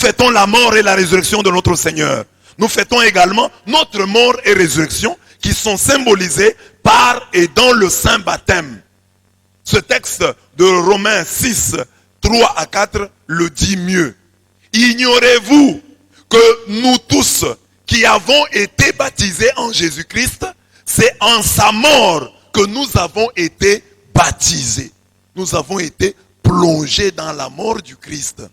fêtons la mort et la résurrection de notre Seigneur. Nous fêtons également notre mort et résurrection qui sont symbolisées par et dans le saint baptême. Ce texte de Romains 6, 3 à 4 le dit mieux. Ignorez-vous que nous tous qui avons été baptisés en Jésus-Christ, c'est en sa mort que nous avons été baptisés. Nous avons été plongés dans la mort du Christ.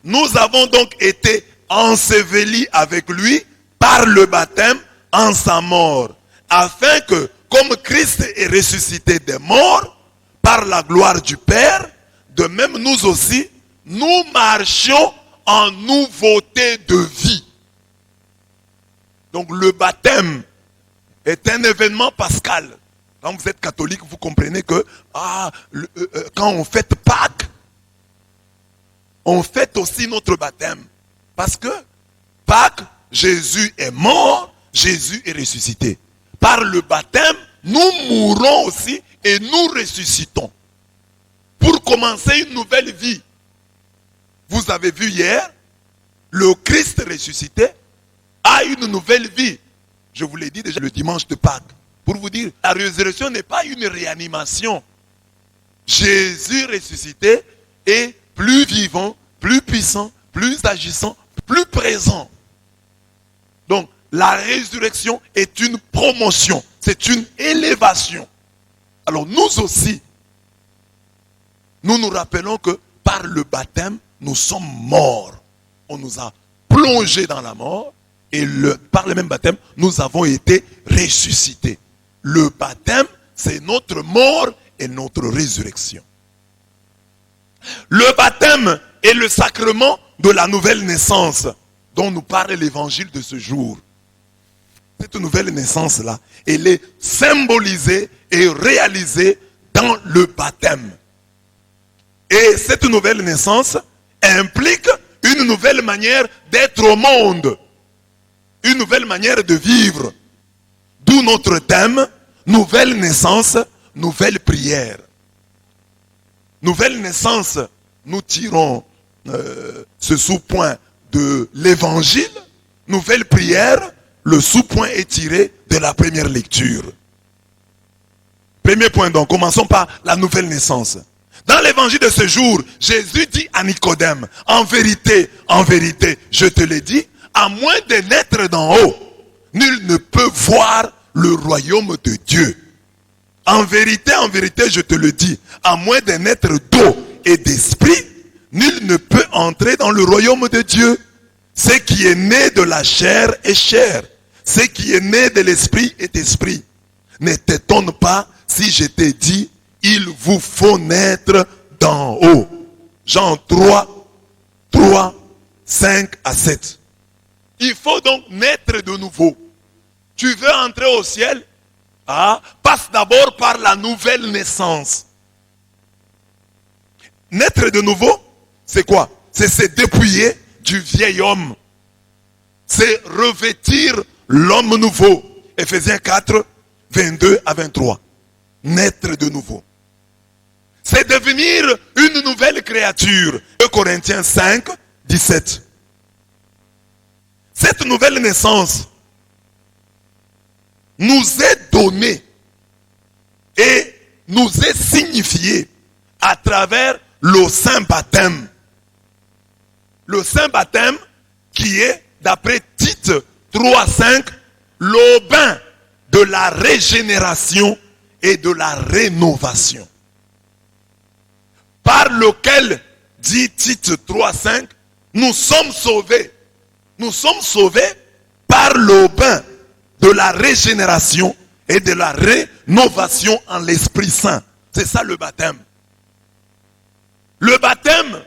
Nous avons donc été ensevelis avec lui par le baptême en sa mort, afin que, comme Christ est ressuscité des morts, par la gloire du Père, de même nous aussi, nous marchions en nouveauté de vie. Donc le baptême est un événement pascal. Quand vous êtes catholique, vous comprenez que quand on fête Pâques, on fête aussi notre baptême. Parce que Pâques, Jésus est mort, Jésus est ressuscité. Par le baptême, nous mourons aussi et nous ressuscitons. Pour commencer une nouvelle vie. Vous avez vu hier, le Christ ressuscité a une nouvelle vie. Je vous l'ai dit déjà le dimanche de Pâques. Pour vous dire, la résurrection n'est pas une réanimation. Jésus ressuscité est plus vivant, plus puissant, plus agissant, plus présent. Donc, la résurrection est une promotion, c'est une élévation. Alors nous aussi, nous nous rappelons que par le baptême, nous sommes morts. On nous a plongés dans la mort et par le même baptême, nous avons été ressuscités. Le baptême, c'est notre mort et notre résurrection. Le baptême est le sacrement de la nouvelle naissance dont nous parle l'évangile de ce jour. Cette nouvelle naissance-là, elle est symbolisée et réalisée dans le baptême. Et cette nouvelle naissance implique une nouvelle manière d'être au monde, une nouvelle manière de vivre. D'où notre thème, nouvelle naissance, nouvelle prière. Nouvelle naissance, nous tirons ce sous-point de l'évangile. Nouvelle prière, le sous-point est tiré de la première lecture. Premier point donc, commençons par la nouvelle naissance. Dans l'évangile de ce jour, Jésus dit à Nicodème, en vérité, je te l'ai dit, à moins de naître d'en haut, nul ne peut voir le royaume de Dieu. En vérité, je te le dis, à moins de naître d'eau et d'esprit, nul ne peut entrer dans le royaume de Dieu. Ce qui est né de la chair est chair. Ce qui est né de l'esprit est esprit. Ne t'étonne pas si je t'ai dit, il vous faut naître d'en haut. Jean 3, 5 à 7. Il faut donc naître de nouveau. Tu veux entrer au ciel? Passe d'abord par la nouvelle naissance. Naître de nouveau, c'est quoi? C'est se dépouiller du vieil homme. C'est revêtir l'homme nouveau. Ephésiens 4, 22 à 23. Naître de nouveau. C'est devenir une nouvelle créature. 2 Corinthiens 5, 17. Cette nouvelle naissance nous est donnée et nous est signifiée à travers le saint baptême. Le saint baptême qui est, d'après Tite 3,5, le bain de la régénération et de la rénovation. Par lequel, dit Tite 3,5, nous sommes sauvés. Nous sommes sauvés par le bain de la régénération et de la rénovation en l'Esprit Saint. C'est ça le baptême. Le baptême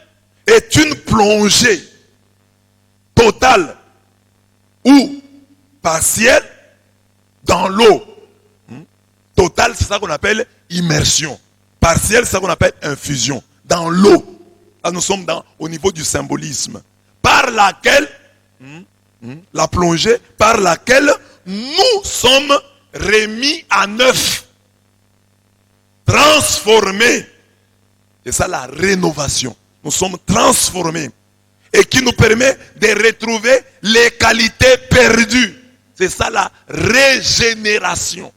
est une plongée totale ou partielle dans l'eau. Totale, c'est ça qu'on appelle immersion. Partielle, c'est ça qu'on appelle infusion. Dans l'eau. Là, nous sommes au niveau du symbolisme. Par laquelle, la plongée, par laquelle nous sommes remis à neuf. Transformés. C'est ça la rénovation. Nous sommes transformés. et qui nous permet de retrouver les qualités perdues. C'est ça la régénération.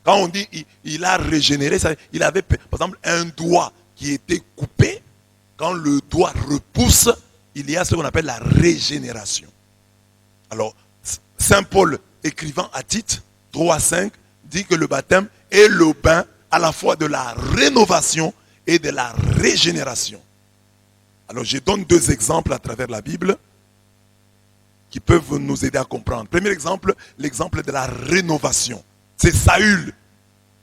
Quand on dit il a régénéré, ça, il avait par exemple un doigt qui était coupé. Quand le doigt repousse, il y a ce qu'on appelle la régénération. Alors, Saint Paul, écrivant à Tite 3,5, dit que le baptême est le bain à la fois de la rénovation et de la régénération. Alors, je donne deux exemples à travers la Bible qui peuvent nous aider à comprendre. Premier exemple, l'exemple de la rénovation. C'est Saül.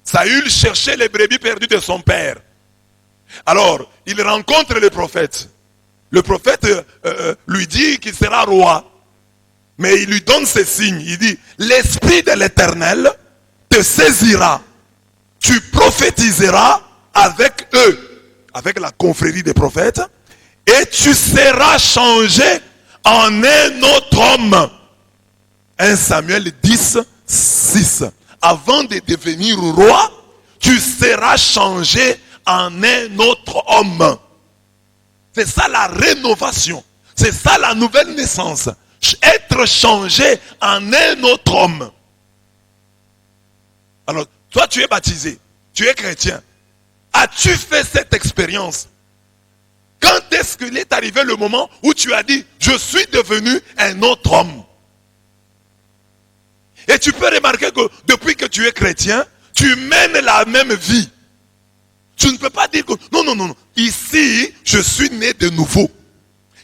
Saül cherchait les brebis perdues de son père. Alors, il rencontre le prophète. Le prophète lui dit qu'il sera roi. Mais il lui donne ces signes. Il dit, l'Esprit de l'Éternel te saisira. Tu prophétiseras avec eux, avec la confrérie des prophètes, et tu seras changé en un autre homme. 1 Samuel 10, 6. Avant de devenir roi, tu seras changé en un autre homme. C'est ça la rénovation. C'est ça la nouvelle naissance. Être changé en un autre homme. Alors, toi tu es baptisé, tu es chrétien. As-tu fait cette expérience? Quand est-ce qu'il est arrivé le moment où tu as dit, je suis devenu un autre homme? Et tu peux remarquer que depuis que tu es chrétien, tu mènes la même vie. Tu ne peux pas dire que, non, ici, je suis né de nouveau.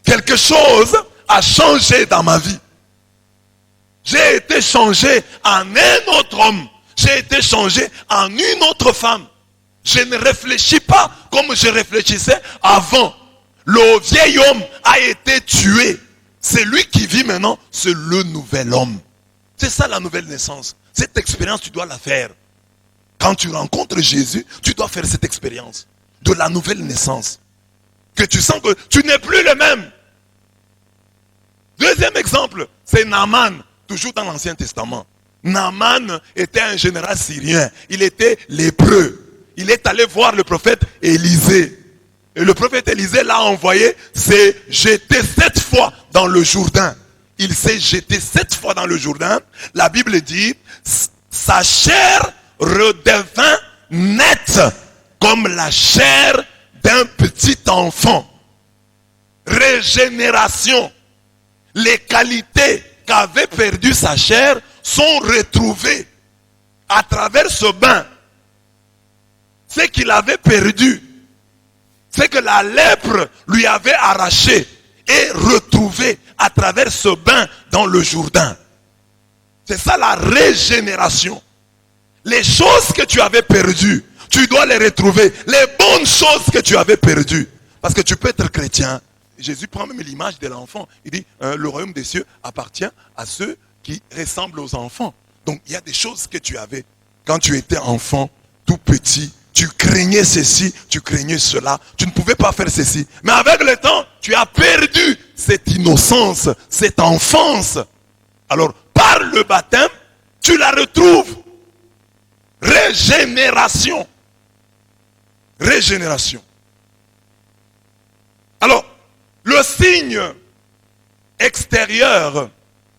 Quelque chose a changé dans ma vie. J'ai été changé en un autre homme. J'ai été changé en une autre femme. Je ne réfléchis pas comme je réfléchissais avant. Le vieil homme a été tué. C'est lui qui vit maintenant, c'est le nouvel homme. C'est ça la nouvelle naissance. Cette expérience, tu dois la faire. Quand tu rencontres Jésus, tu dois faire cette expérience de la nouvelle naissance. Que tu sens que tu n'es plus le même. Deuxième exemple, c'est Naaman, toujours dans l'Ancien Testament. Naaman était un général syrien. Il était lépreux. Il est allé voir le prophète Élisée. Et le prophète Élisée l'a envoyé s'est jeté 7 fois dans le Jourdain. Il s'est jeté 7 fois dans le Jourdain. La Bible dit, sa chair redevint nette comme la chair d'un petit enfant. Régénération. Les qualités qu'avait perdu sa chair sont retrouvées à travers ce bain. Ce qu'il avait perdu, ce que la lèpre lui avait arraché et retrouvé à travers ce bain dans le Jourdain. C'est ça la régénération. Les choses que tu avais perdues, tu dois les retrouver. Les bonnes choses que tu avais perdues. Parce que tu peux être chrétien. Jésus prend même l'image de l'enfant. Il dit, le royaume des cieux appartient à ceux qui ressemblent aux enfants. Donc il y a des choses que tu avais. Quand tu étais enfant, tout petit, tu craignais ceci, tu craignais cela. Tu ne pouvais pas faire ceci. Mais avec le temps, tu as perdu cette innocence, cette enfance. Alors, par le baptême, tu la retrouves. Régénération. Régénération. Alors, le signe extérieur,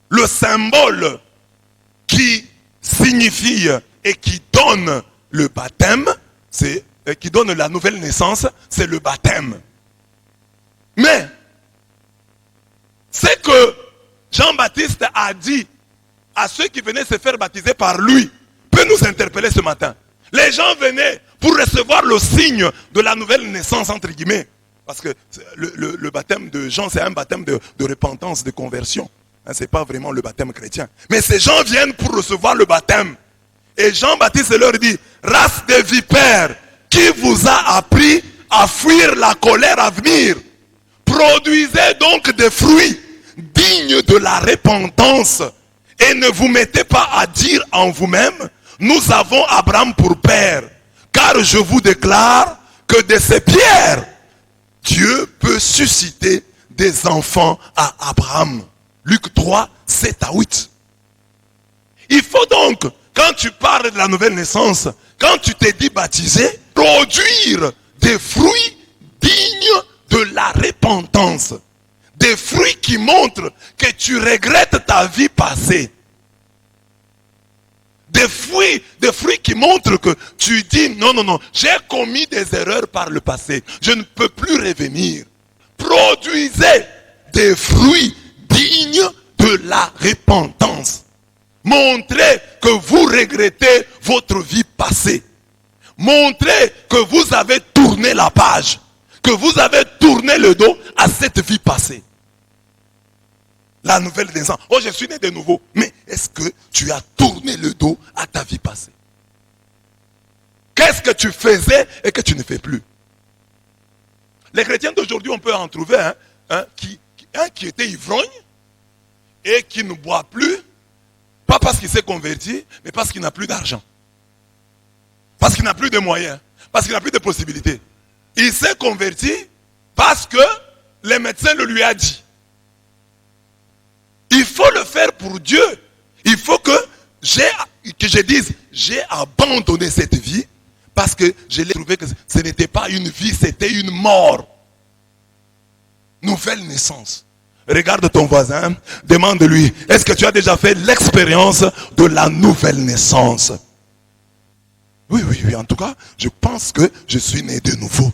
le symbole qui signifie et qui donne le baptême, qui donne la nouvelle naissance, c'est le baptême. Mais, c'est que Jean-Baptiste a dit à ceux qui venaient se faire baptiser par lui, peut nous interpeller ce matin. Les gens venaient pour recevoir le signe de la nouvelle naissance, entre guillemets. Parce que le baptême de Jean, c'est un baptême de repentance, de conversion. Ce n'est pas vraiment le baptême chrétien. Mais ces gens viennent pour recevoir le baptême. Et Jean-Baptiste leur dit, race de vipères, qui vous a appris à fuir la colère à venir? Produisez donc des fruits dignes de la repentance. Et ne vous mettez pas à dire en vous-même, nous avons Abraham pour père. Car je vous déclare que de ces pierres, Dieu peut susciter des enfants à Abraham. Luc 3, 7 à 8. Il faut donc, quand tu parles de la nouvelle naissance, quand tu t'es dit baptisé, produire des fruits dignes de la repentance. des fruits qui montrent que tu regrettes ta vie passée. Des fruits qui montrent que tu dis non, j'ai commis des erreurs par le passé. Je ne peux plus revenir. Produisez des fruits dignes de la repentance. Montrez que vous regrettez votre vie passée. Montrez que vous avez tourné la page. Que vous avez tourné le dos à cette vie passée. La nouvelle naissance. Oh, je suis né de nouveau. Mais est-ce que tu as tourné le dos à ta vie passée? Qu'est-ce que tu faisais et que tu ne fais plus? Les chrétiens d'aujourd'hui, on peut en trouver un qui était ivrogne et qui ne boit plus, pas parce qu'il s'est converti, mais parce qu'il n'a plus d'argent. Parce qu'il n'a plus de moyens, parce qu'il n'a plus de possibilités. Il s'est converti parce que les médecins le lui a dit. Il faut le faire pour Dieu. Il faut que je dise, j'ai abandonné cette vie parce que je l'ai trouvé que ce n'était pas une vie, c'était une mort. Nouvelle naissance. Regarde ton voisin, demande-lui, est-ce que tu as déjà fait l'expérience de la nouvelle naissance? Oui, en tout cas, je pense que je suis né de nouveau.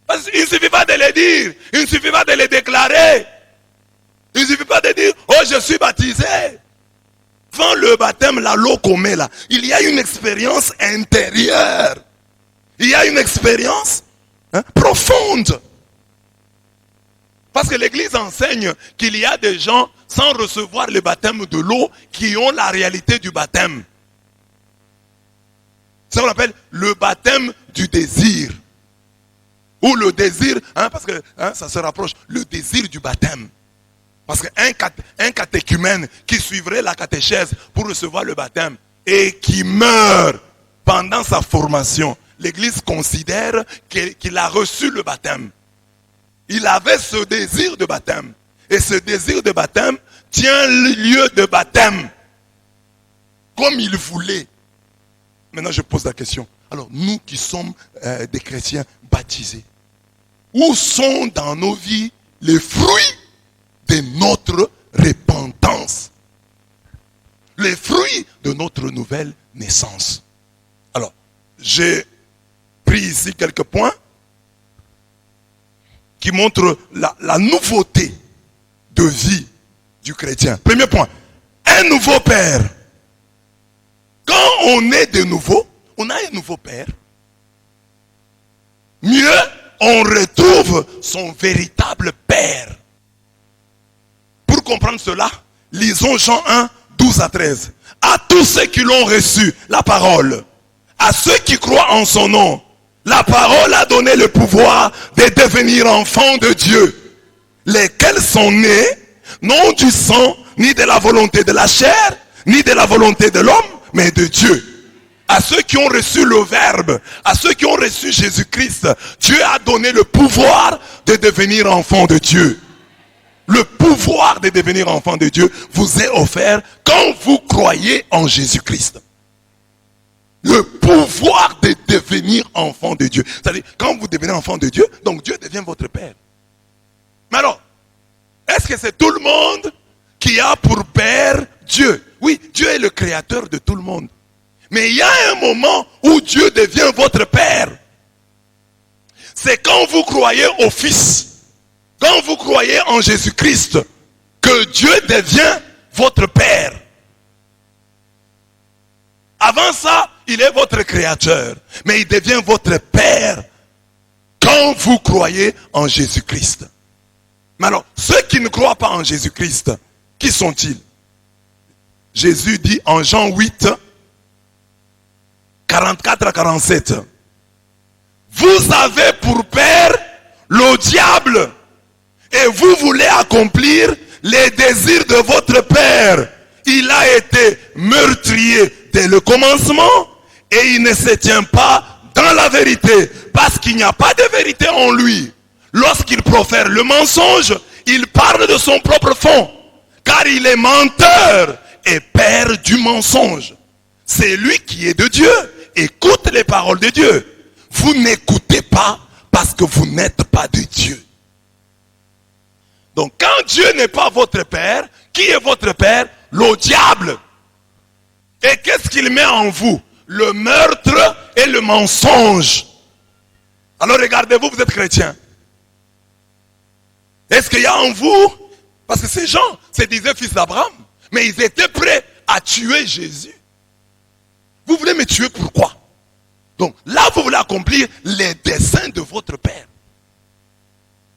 Parce qu'il ne suffit pas de le dire, il ne suffit pas de le déclarer. Il ne suffit pas de dire, oh je suis baptisé. Avant le baptême, la l'eau qu'on met là, il y a une expérience intérieure. Il y a une expérience profonde. Parce que l'Église enseigne qu'il y a des gens sans recevoir le baptême de l'eau qui ont la réalité du baptême. C'est ce qu'on appelle le baptême du désir. Ou le désir, parce que ça se rapproche, le désir du baptême. Parce qu'un catéchumène qui suivrait la catéchèse pour recevoir le baptême et qui meurt pendant sa formation, l'Église considère qu'il a reçu le baptême. Il avait ce désir de baptême. Et ce désir de baptême tient le lieu de baptême. Comme il voulait. Maintenant je pose la question. Alors nous qui sommes des chrétiens baptisés, où sont dans nos vies les fruits de notre repentance? Les fruits de notre nouvelle naissance. Alors, j'ai pris ici quelques points qui montrent la nouveauté de vie du chrétien. Premier point, un nouveau père. Quand on est de nouveau, on a un nouveau père. Mieux, on retrouve son véritable père. Pour comprendre cela, lisons Jean 1, 12 à 13. À tous ceux qui l'ont reçu, la parole, à ceux qui croient en son nom, la parole a donné le pouvoir de devenir enfants de Dieu, lesquels sont nés, non du sang, ni de la volonté de la chair, ni de la volonté de l'homme, mais de Dieu. À ceux qui ont reçu le Verbe, à ceux qui ont reçu Jésus-Christ, Dieu a donné le pouvoir de devenir enfants de Dieu. Le pouvoir de devenir enfant de Dieu vous est offert quand vous croyez en Jésus-Christ. Le pouvoir de devenir enfant de Dieu. C'est-à-dire, quand vous devenez enfant de Dieu, donc Dieu devient votre Père. Mais alors, est-ce que c'est tout le monde qui a pour Père Dieu? Oui, Dieu est le créateur de tout le monde. Mais il y a un moment où Dieu devient votre Père. C'est quand vous croyez au Fils. Quand vous croyez en Jésus-Christ, que Dieu devient votre Père. Avant ça, il est votre créateur. Mais il devient votre Père quand vous croyez en Jésus-Christ. Mais alors, ceux qui ne croient pas en Jésus-Christ, qui sont-ils? Jésus dit en Jean 8, 44 à 47. Vous avez pour père le diable. Et vous voulez accomplir les désirs de votre père. Il a été meurtrier dès le commencement et il ne se tient pas dans la vérité parce qu'il n'y a pas de vérité en lui. Lorsqu'il profère le mensonge, il parle de son propre fond car il est menteur et père du mensonge. C'est lui qui est de Dieu. Écoute les paroles de Dieu. Vous n'écoutez pas parce que vous n'êtes pas de Dieu. Donc quand Dieu n'est pas votre père, qui est votre père? Le diable. Et qu'est-ce qu'il met en vous? Le meurtre et le mensonge. Alors regardez-vous, vous êtes chrétien. Est-ce qu'il y a en vous? Parce que ces gens se disaient fils d'Abraham, mais ils étaient prêts à tuer Jésus. Vous voulez me tuer pourquoi? Donc là, vous voulez accomplir les desseins de votre père.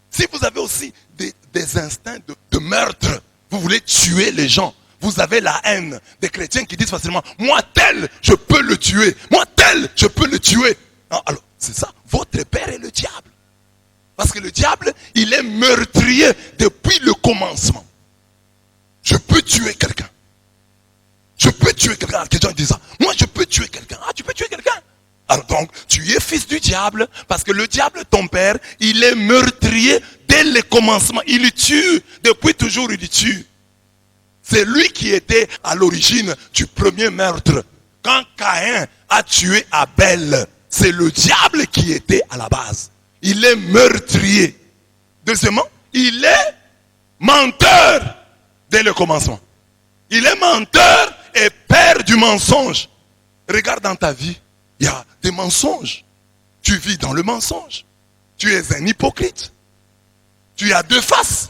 Si vous avez aussi des instincts de meurtre, vous voulez tuer les gens. Vous avez la haine des chrétiens qui disent facilement, moi tel, je peux le tuer. Moi tel, je peux le tuer. Non, alors, c'est ça. Votre père est le diable. Parce que le diable, il est meurtrier depuis le commencement. Je peux tuer quelqu'un. Je peux tuer quelqu'un. Quelqu'un dit ça. Moi, je peux tuer quelqu'un. Ah, tu peux tuer quelqu'un? Alors donc, tu es fils du diable, parce que le diable, ton père, il est meurtrier dès le commencement. Il tue, depuis toujours il tue. C'est lui qui était à l'origine du premier meurtre. Quand Caïn a tué Abel, c'est le diable qui était à la base. Il est meurtrier. Deuxièmement, il est menteur dès le commencement. Il est menteur et père du mensonge. Regarde dans ta vie. Il y a des mensonges. Tu vis dans le mensonge. Tu es un hypocrite. Tu as deux faces.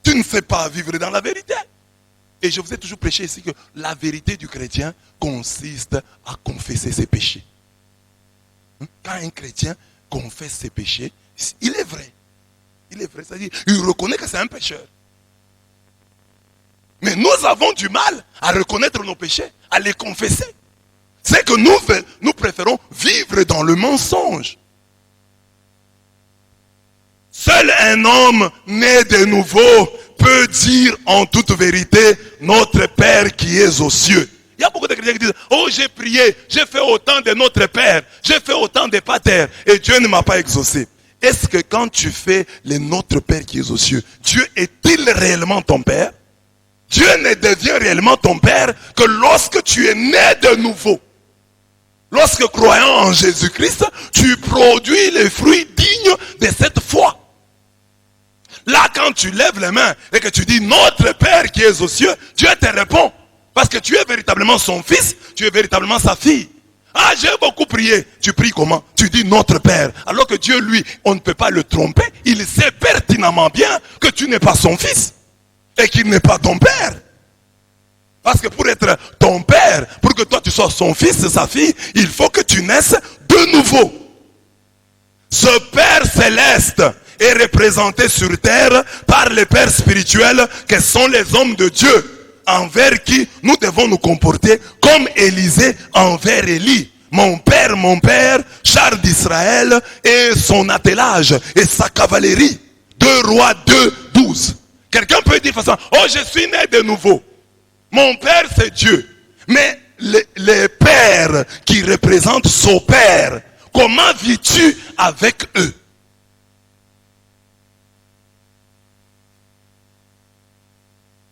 Tu ne sais pas vivre dans la vérité. Et je vous ai toujours prêché ici que la vérité du chrétien consiste à confesser ses péchés. Quand un chrétien confesse ses péchés, il est vrai. Il est vrai. C'est-à-dire, il reconnaît que c'est un pécheur. Mais nous avons du mal à reconnaître nos péchés, à les confesser. C'est que nous préférons vivre dans le mensonge. Seul un homme né de nouveau peut dire en toute vérité, notre Père qui es aux cieux. Il y a beaucoup de chrétiens qui disent, oh j'ai prié, j'ai fait autant de notre Père, j'ai fait autant de Pater, et Dieu ne m'a pas exaucé. Est-ce que quand tu fais le Notre Père qui est aux cieux, Dieu est-il réellement ton Père? Dieu ne devient réellement ton Père que lorsque tu es né de nouveau. Lorsque croyant en Jésus-Christ, tu produis les fruits dignes de cette foi. Là, quand tu lèves les mains et que tu dis notre Père qui est aux cieux, Dieu te répond. Parce que tu es véritablement son fils, tu es véritablement sa fille. Ah, j'ai beaucoup prié. Tu pries comment? Tu dis notre Père. Alors que Dieu, lui, on ne peut pas le tromper. Il sait pertinemment bien que tu n'es pas son fils et qu'il n'est pas ton Père. Parce que pour être ton père, pour que toi tu sois son fils, sa fille, il faut que tu naisses de nouveau. Ce Père céleste est représenté sur terre par les pères spirituels que sont les hommes de Dieu, envers qui nous devons nous comporter comme Élisée envers Élie. Mon père, char d'Israël et son attelage et sa cavalerie. 2 Rois 2, 12. Quelqu'un peut dire façon, oh je suis né de nouveau. Mon père c'est Dieu. Mais les pères qui représentent son père, comment vis-tu avec eux?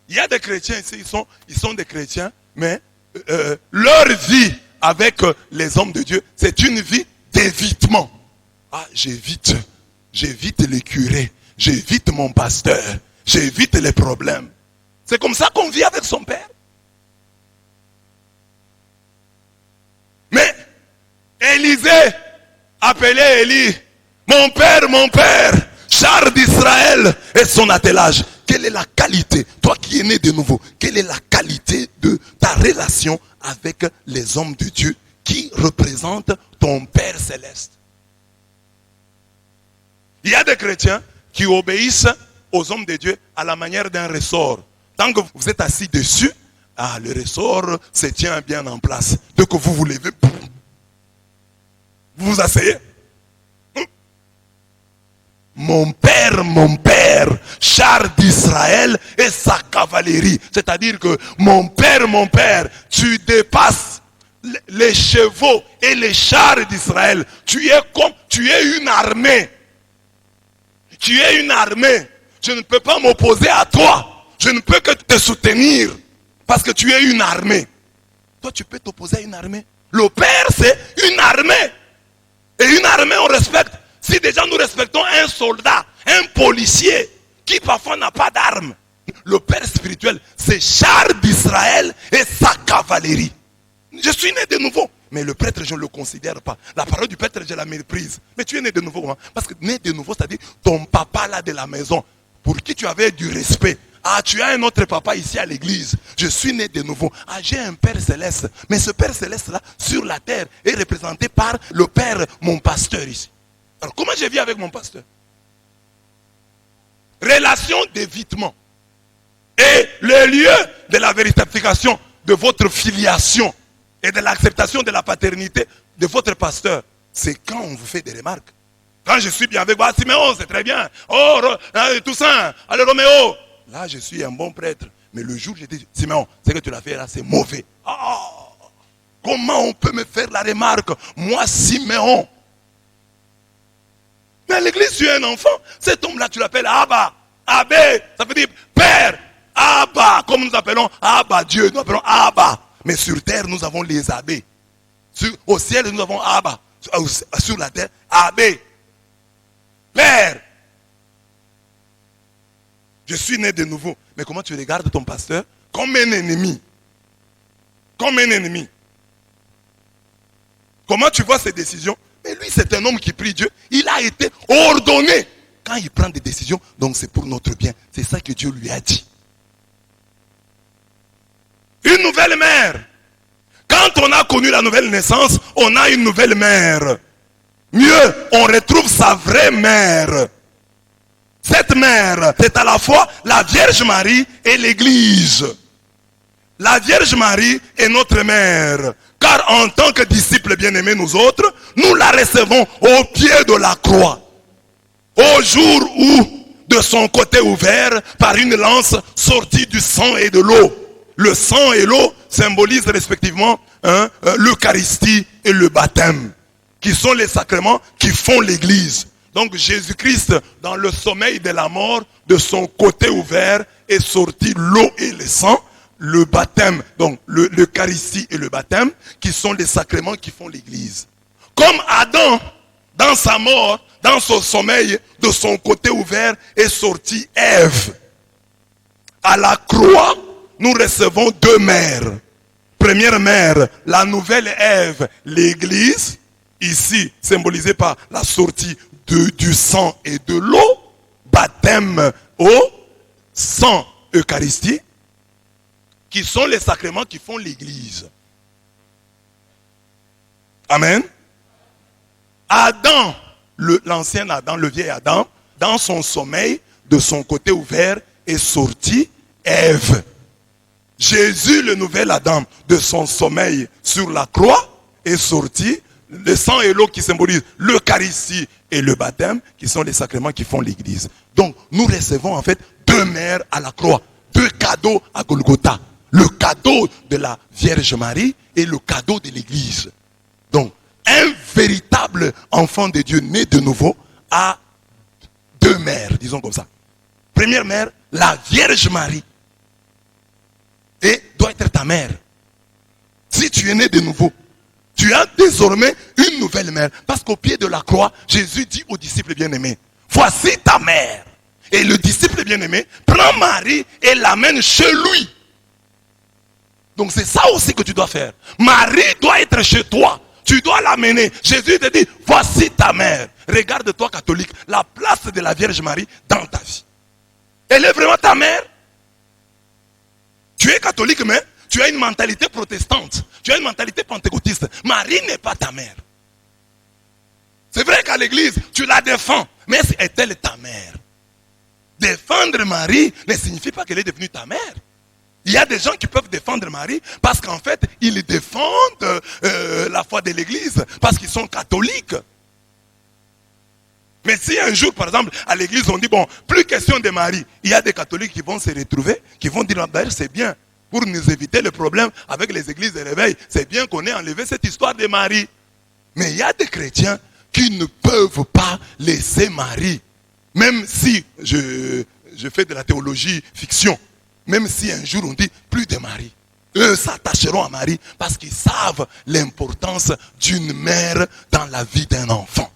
Il y a des chrétiens ici, ils sont des chrétiens, mais leur vie avec les hommes de Dieu, c'est une vie d'évitement. Ah, j'évite les curés, j'évite mon pasteur, j'évite les problèmes. C'est comme ça qu'on vit avec son père. Mais Élisée appelait Élie, mon père, char d'Israël et son attelage. Quelle est la qualité, toi qui es né de nouveau, quelle est la qualité de ta relation avec les hommes de Dieu qui représentent ton Père céleste? Il y a des chrétiens qui obéissent aux hommes de Dieu à la manière d'un ressort. Tant que vous êtes assis dessus, le ressort se tient bien en place. Dès que vous vous levez, vous vous asseyez. Mon père, char d'Israël et sa cavalerie. C'est-à-dire que mon père, tu dépasses les chevaux et les chars d'Israël. Tu es une armée. Tu es une armée. Je ne peux pas m'opposer à toi. Je ne peux que te soutenir. Parce que tu es une armée. Toi, tu peux t'opposer à une armée. Le père, c'est une armée. Et une armée, on respecte. Si déjà nous respectons un soldat, un policier, qui parfois n'a pas d'armes. Le père spirituel, c'est char d'Israël et sa cavalerie. Je suis né de nouveau. Mais le prêtre, je ne le considère pas. La parole du prêtre, je la méprise. Mais tu es né de nouveau. Hein? Parce que né de nouveau, c'est-à-dire ton papa là de la maison, pour qui tu avais du respect. Ah, tu as un autre papa ici à l'église. Je suis né de nouveau. Ah, j'ai un père céleste. Mais ce père céleste là, sur la terre, est représenté par le père, mon pasteur ici. Alors comment je vis avec mon pasteur? Relation d'évitement. Et le lieu de la vérification de votre filiation et de l'acceptation de la paternité de votre pasteur, c'est quand on vous fait des remarques. Quand je suis bien avec vous, ah, Siméon, c'est très bien. Oh, Toussaint, allez Roméo. Là, je suis un bon prêtre. Mais le jour où je dis, Siméon, ce que tu l'as fait là, c'est mauvais. Oh, comment on peut me faire la remarque? Moi, Siméon. Mais à l'église, tu es un enfant. Cet homme-là, tu l'appelles Abba. Abbé, ça veut dire père. Abba, comme nous appelons Abba, Dieu, nous appelons Abba. Mais sur terre, nous avons les abbés. Au ciel, nous avons Abba. Sur la terre, Abbé. Père. Je suis né de nouveau. Mais comment tu regardes ton pasteur? Comme un ennemi. Comme un ennemi. Comment tu vois ses décisions? Mais lui, c'est un homme qui prie Dieu. Il a été ordonné. Quand il prend des décisions, donc c'est pour notre bien. C'est ça que Dieu lui a dit. Une nouvelle mère. Quand on a connu la nouvelle naissance, on a une nouvelle mère. Mieux, on retrouve sa vraie mère. Cette mère, c'est à la fois la Vierge Marie et l'Église. La Vierge Marie est notre mère. Car en tant que disciples bien-aimés, nous autres, nous la recevons au pied de la croix. Au jour où, de son côté ouvert, par une lance sortie du sang et de l'eau. Le sang et l'eau symbolisent respectivement l'Eucharistie et le baptême, qui sont les sacrements qui font l'Église. Donc Jésus-Christ, dans le sommeil de la mort, de son côté ouvert, est sorti l'eau et le sang, le baptême, donc l'Eucharistie et le baptême, qui sont les sacrements qui font l'Église. Comme Adam, dans sa mort, dans son sommeil, de son côté ouvert, est sorti Ève. À la croix, nous recevons deux mères. Première mère, la nouvelle Ève, l'Église, ici symbolisée par la sortie du sang et de l'eau, baptême au sang Eucharistie, qui sont les sacrements qui font l'Église. Amen. Adam, l'ancien Adam, le vieil Adam, dans son sommeil, de son côté ouvert, est sorti Ève. Jésus, le nouvel Adam, de son sommeil sur la croix, est sorti le sang et l'eau qui symbolisent l'Eucharistie et le baptême, qui sont les sacrements qui font l'Église. Donc, nous recevons en fait deux mères à la croix, deux cadeaux à Golgotha. Le cadeau de la Vierge Marie et le cadeau de l'Église. Donc, un véritable enfant de Dieu né de nouveau a deux mères, disons comme ça. Première mère, la Vierge Marie. Et doit être ta mère. Si tu es né de nouveau, tu as désormais une nouvelle mère. Parce qu'au pied de la croix, Jésus dit aux disciples bien-aimés, voici ta mère. Et le disciple bien-aimé prend Marie et l'amène chez lui. Donc c'est ça aussi que tu dois faire. Marie doit être chez toi. Tu dois l'amener. Jésus te dit, voici ta mère. Regarde-toi catholique, la place de la Vierge Marie dans ta vie. Elle est vraiment ta mère. Tu es catholique, mais tu as une mentalité protestante. Tu as une mentalité pentecôtiste. Marie n'est pas ta mère. C'est vrai qu'à l'église, tu la défends. Mais est-elle ta mère? Défendre Marie ne signifie pas qu'elle est devenue ta mère. Il y a des gens qui peuvent défendre Marie parce qu'en fait, ils défendent la foi de l'église parce qu'ils sont catholiques. Mais si un jour, par exemple, à l'église, on dit, bon, plus question de Marie, il y a des catholiques qui vont se retrouver, qui vont dire, d'ailleurs, c'est bien, pour nous éviter le problème avec les églises de réveil, c'est bien qu'on ait enlevé cette histoire de Marie. Mais il y a des chrétiens qui ne peuvent pas laisser Marie. Même si je fais de la théologie fiction, même si un jour on dit plus de Marie, eux s'attacheront à Marie parce qu'ils savent l'importance d'une mère dans la vie d'un enfant.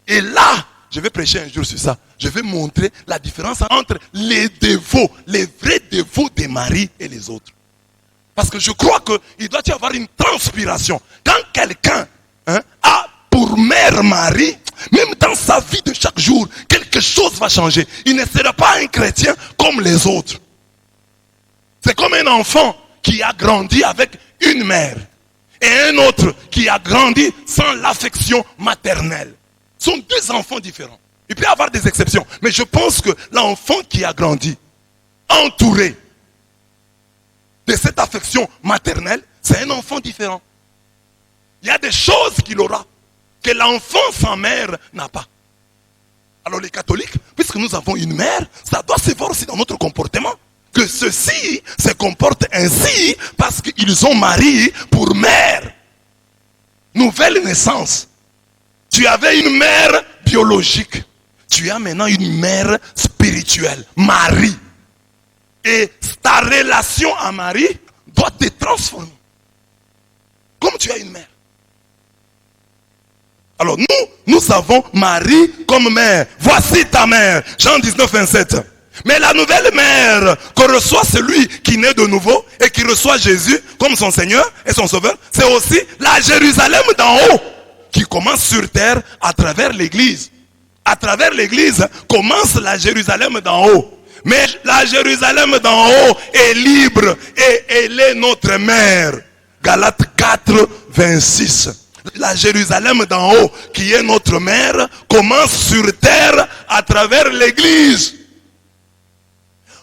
Et là, je vais prêcher un jour sur ça. Je vais montrer la différence entre les dévots, les vrais dévots des maris et les autres. Parce que je crois qu'il doit y avoir une transpiration. Quand quelqu'un a pour mère Marie, même dans sa vie de chaque jour, quelque chose va changer. Il ne sera pas un chrétien comme les autres. C'est comme un enfant qui a grandi avec une mère et un autre qui a grandi sans l'affection maternelle. Ce sont deux enfants différents. Il peut y avoir des exceptions, mais je pense que l'enfant qui a grandi entouré de cette affection maternelle, c'est un enfant différent. Il y a des choses qu'il aura que l'enfant sans mère n'a pas. Alors les catholiques, puisque nous avons une mère, ça doit se voir aussi dans notre comportement. Que ceux-ci se comportent ainsi parce qu'ils ont Marie pour mère. Nouvelle naissance. Tu avais une mère biologique. Tu as maintenant une mère spirituelle, Marie. Et ta relation à Marie doit te transformer. Comme tu as une mère. Alors nous avons Marie comme mère. Voici ta mère. Jean 19, 27. Mais la nouvelle mère que reçoit celui qui naît de nouveau et qui reçoit Jésus comme son Seigneur et son Sauveur, c'est aussi la Jérusalem d'en haut qui commence sur terre à travers l'Église. À travers l'Église commence la Jérusalem d'en haut. Mais la Jérusalem d'en haut est libre et elle est notre mère. Galates 4, 26. La Jérusalem d'en haut, qui est notre mère, commence sur terre à travers l'Église.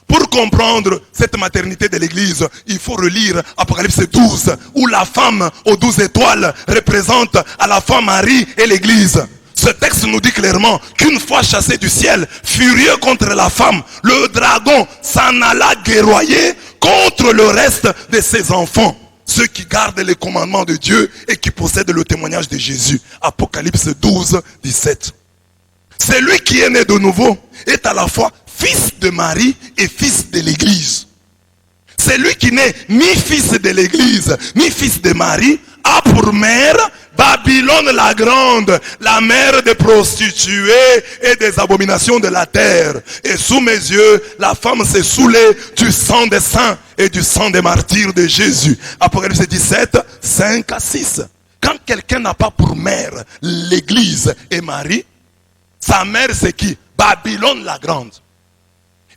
Pour comprendre cette maternité de l'Église, il faut relire Apocalypse 12, où la femme aux 12 étoiles représente à la fois Marie et l'Église. Ce texte nous dit clairement qu'une fois chassé du ciel, furieux contre la femme, le dragon s'en alla guerroyer contre le reste de ses enfants. Ceux qui gardent les commandements de Dieu et qui possèdent le témoignage de Jésus. Apocalypse 12, 17. Celui qui est né de nouveau est à la fois fils de Marie et fils de l'Église. Celui qui n'est ni fils de l'Église, ni fils de Marie, a pour mère Babylone la grande, la mère des prostituées et des abominations de la terre. Et sous mes yeux, la femme s'est saoulée du sang des saints et du sang des martyrs de Jésus. Apocalypse 17, 5 à 6. Quand quelqu'un n'a pas pour mère l'Église et Marie, sa mère c'est qui? Babylone la grande.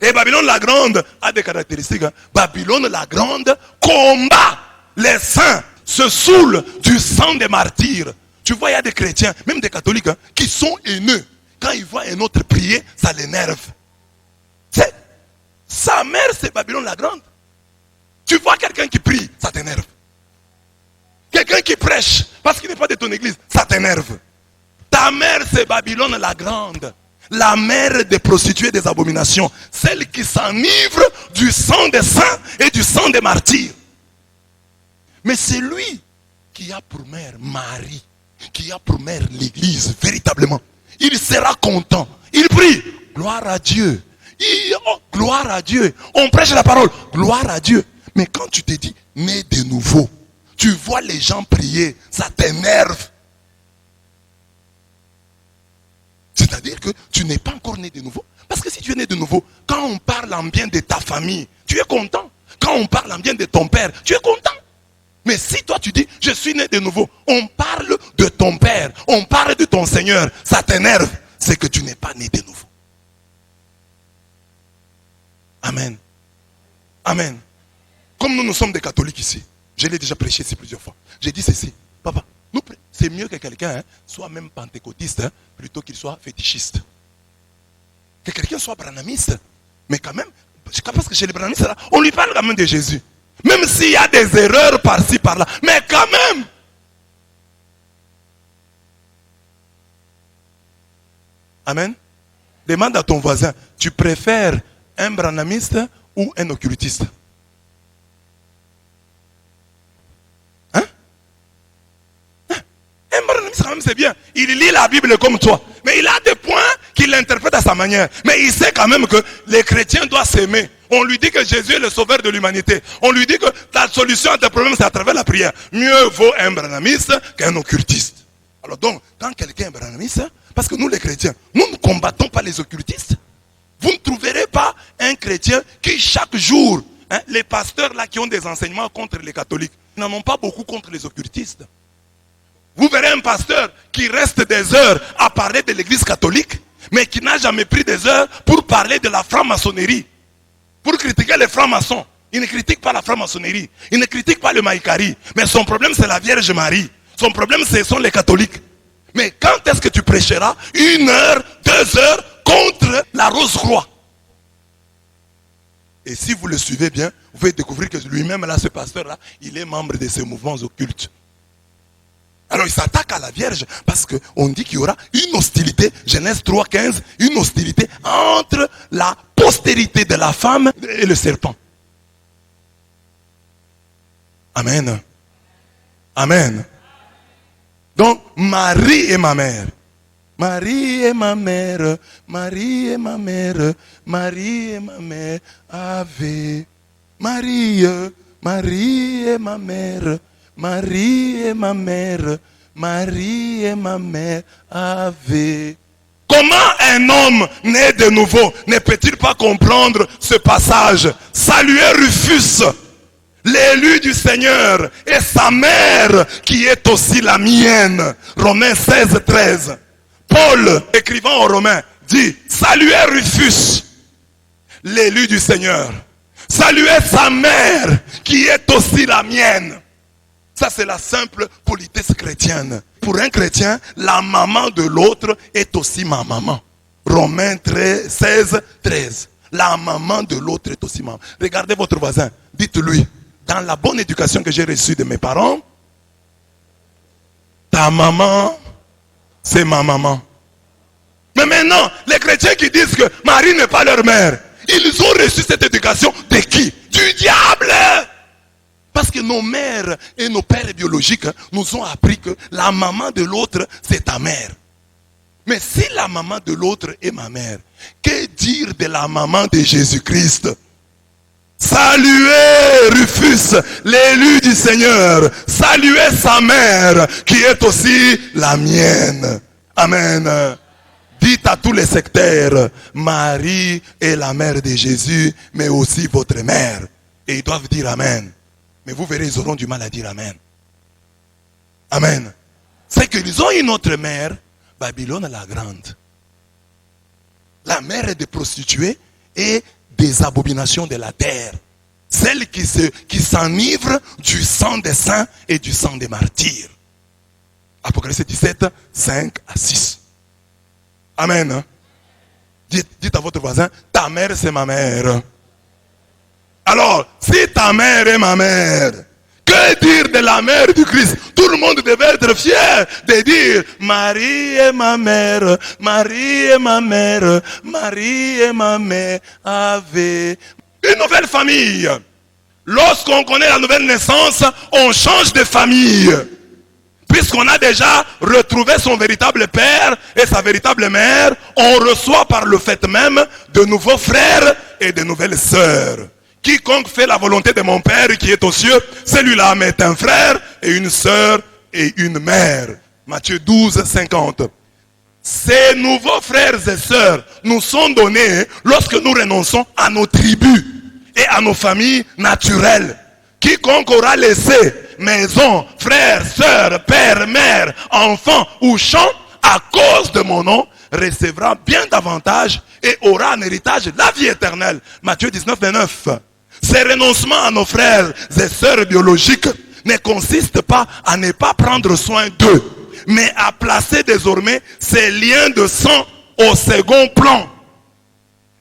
Et Babylone la grande a des caractéristiques. Babylone la grande combat les saints, se saoule du sang des martyrs. Tu vois, il y a des chrétiens, même des catholiques, qui sont haineux. Quand ils voient un autre prier, ça l'énerve. Sa mère, c'est Babylone la grande. Tu vois quelqu'un qui prie, ça t'énerve. Quelqu'un qui prêche, parce qu'il n'est pas de ton église, ça t'énerve. Ta mère, c'est Babylone la grande. La mère des prostituées des abominations. Celle qui s'enivre du sang des saints et du sang des martyrs. Mais c'est lui qui a pour mère Marie, qui a pour mère l'Église, véritablement. Il sera content. Il prie. Gloire à Dieu. Gloire à Dieu. On prêche la parole. Gloire à Dieu. Mais quand tu te dis né de nouveau, tu vois les gens prier, ça t'énerve. C'est-à-dire que tu n'es pas encore né de nouveau. Parce que si tu es né de nouveau, quand on parle en bien de ta famille, tu es content. Quand on parle en bien de ton père, tu es content. Mais si toi tu dis, je suis né de nouveau, on parle de ton père, on parle de ton Seigneur, ça t'énerve, c'est que tu n'es pas né de nouveau. Amen. Amen. Comme nous sommes des catholiques ici, je l'ai déjà prêché ici plusieurs fois. J'ai dit ceci, papa, c'est mieux que quelqu'un soit même pentecôtiste plutôt qu'il soit fétichiste. Que quelqu'un soit branhamiste, mais quand même, parce que chez les branhamistes, là, on lui parle quand même de Jésus. Même s'il y a des erreurs par-ci, par-là. Mais quand même. Amen. Demande à ton voisin, tu préfères un branhamiste ou un occultiste? Hein? Un branhamiste quand même c'est bien. Il lit la Bible comme toi. Mais il a des points qu'il l'interprète à sa manière. Mais il sait quand même que les chrétiens doivent s'aimer. On lui dit que Jésus est le sauveur de l'humanité. On lui dit que la solution à tes problèmes, c'est à travers la prière. Mieux vaut un branhamiste qu'un occultiste. Alors donc, quand quelqu'un est branhamiste, parce que nous les chrétiens, nous ne combattons pas les occultistes. Vous ne trouverez pas un chrétien qui chaque jour, les pasteurs là qui ont des enseignements contre les catholiques, ils n'en ont pas beaucoup contre les occultistes. Vous verrez un pasteur qui reste des heures à parler de l'église catholique, mais qui n'a jamais pris des heures pour parler de la franc-maçonnerie, pour critiquer les francs-maçons. Il ne critique pas la franc-maçonnerie, il ne critique pas le maïkari, mais son problème c'est la Vierge Marie. Son problème ce sont les catholiques. Mais quand est-ce que tu prêcheras 1 heure, 2 heures contre la Rose-Croix? Et si vous le suivez bien, vous pouvez découvrir que lui-même, là, ce pasteur-là, il est membre de ces mouvements occultes. Alors il s'attaque à la Vierge parce qu'on dit qu'il y aura une hostilité, Genèse 3,15, une hostilité entre la postérité de la femme et le serpent. Amen. Amen. Donc, Marie est ma mère. Marie est ma mère. Marie est ma mère. Marie est ma mère. Ave. Marie. Marie est ma mère. Marie est ma mère. Marie est ma mère. Ave. Comment un homme né de nouveau ne peut-il pas comprendre ce passage? Saluez Rufus, l'élu du Seigneur, et sa mère qui est aussi la mienne. Romains 16, 13. Paul, écrivant aux Romains, dit, saluez Rufus, l'élu du Seigneur. Saluez sa mère qui est aussi la mienne. Ça c'est la simple politesse chrétienne. Pour un chrétien, la maman de l'autre est aussi ma maman. Romains 16, 13. La maman de l'autre est aussi ma maman. Regardez votre voisin, dites-lui, dans la bonne éducation que j'ai reçue de mes parents, ta maman, c'est ma maman. Mais maintenant, les chrétiens qui disent que Marie n'est pas leur mère, ils ont reçu cette éducation de qui? Du diable! Parce que nos mères et nos pères biologiques nous ont appris que la maman de l'autre, c'est ta mère. Mais si la maman de l'autre est ma mère, que dire de la maman de Jésus-Christ? Saluez Rufus, l'élu du Seigneur. Saluez sa mère, qui est aussi la mienne. Amen. Dites à tous les sectaires, Marie est la mère de Jésus, mais aussi votre mère. Et ils doivent dire Amen. Mais vous verrez, ils auront du mal à dire Amen. Amen. C'est qu'ils ont une autre mère, Babylone la grande. La mère des prostituées et des abominations de la terre. Celle qui s'enivre du sang des saints et du sang des martyrs. Apocalypse 17, 5 à 6. Amen. Dites à votre voisin, ta mère c'est ma mère. Alors, si ta mère est ma mère, que dire de la mère du Christ? Tout le monde devait être fier de dire, Marie est ma mère, Marie est ma mère, Marie est ma mère, Ave. Une nouvelle famille. Lorsqu'on connaît la nouvelle naissance, on change de famille. Puisqu'on a déjà retrouvé son véritable père et sa véritable mère, on reçoit par le fait même de nouveaux frères et de nouvelles sœurs. Quiconque fait la volonté de mon Père qui est aux cieux, celui-là m'est un frère et une sœur et une mère. Matthieu 12, 50. Ces nouveaux frères et sœurs nous sont donnés lorsque nous renonçons à nos tribus et à nos familles naturelles. Quiconque aura laissé maison, frères, sœurs, père, mère, enfants ou champs à cause de mon nom, recevra bien davantage et aura un héritage la vie éternelle. Matthieu 19, 29. Ces renoncements à nos frères et sœurs biologiques ne consistent pas à ne pas prendre soin d'eux, mais à placer désormais ces liens de sang au second plan.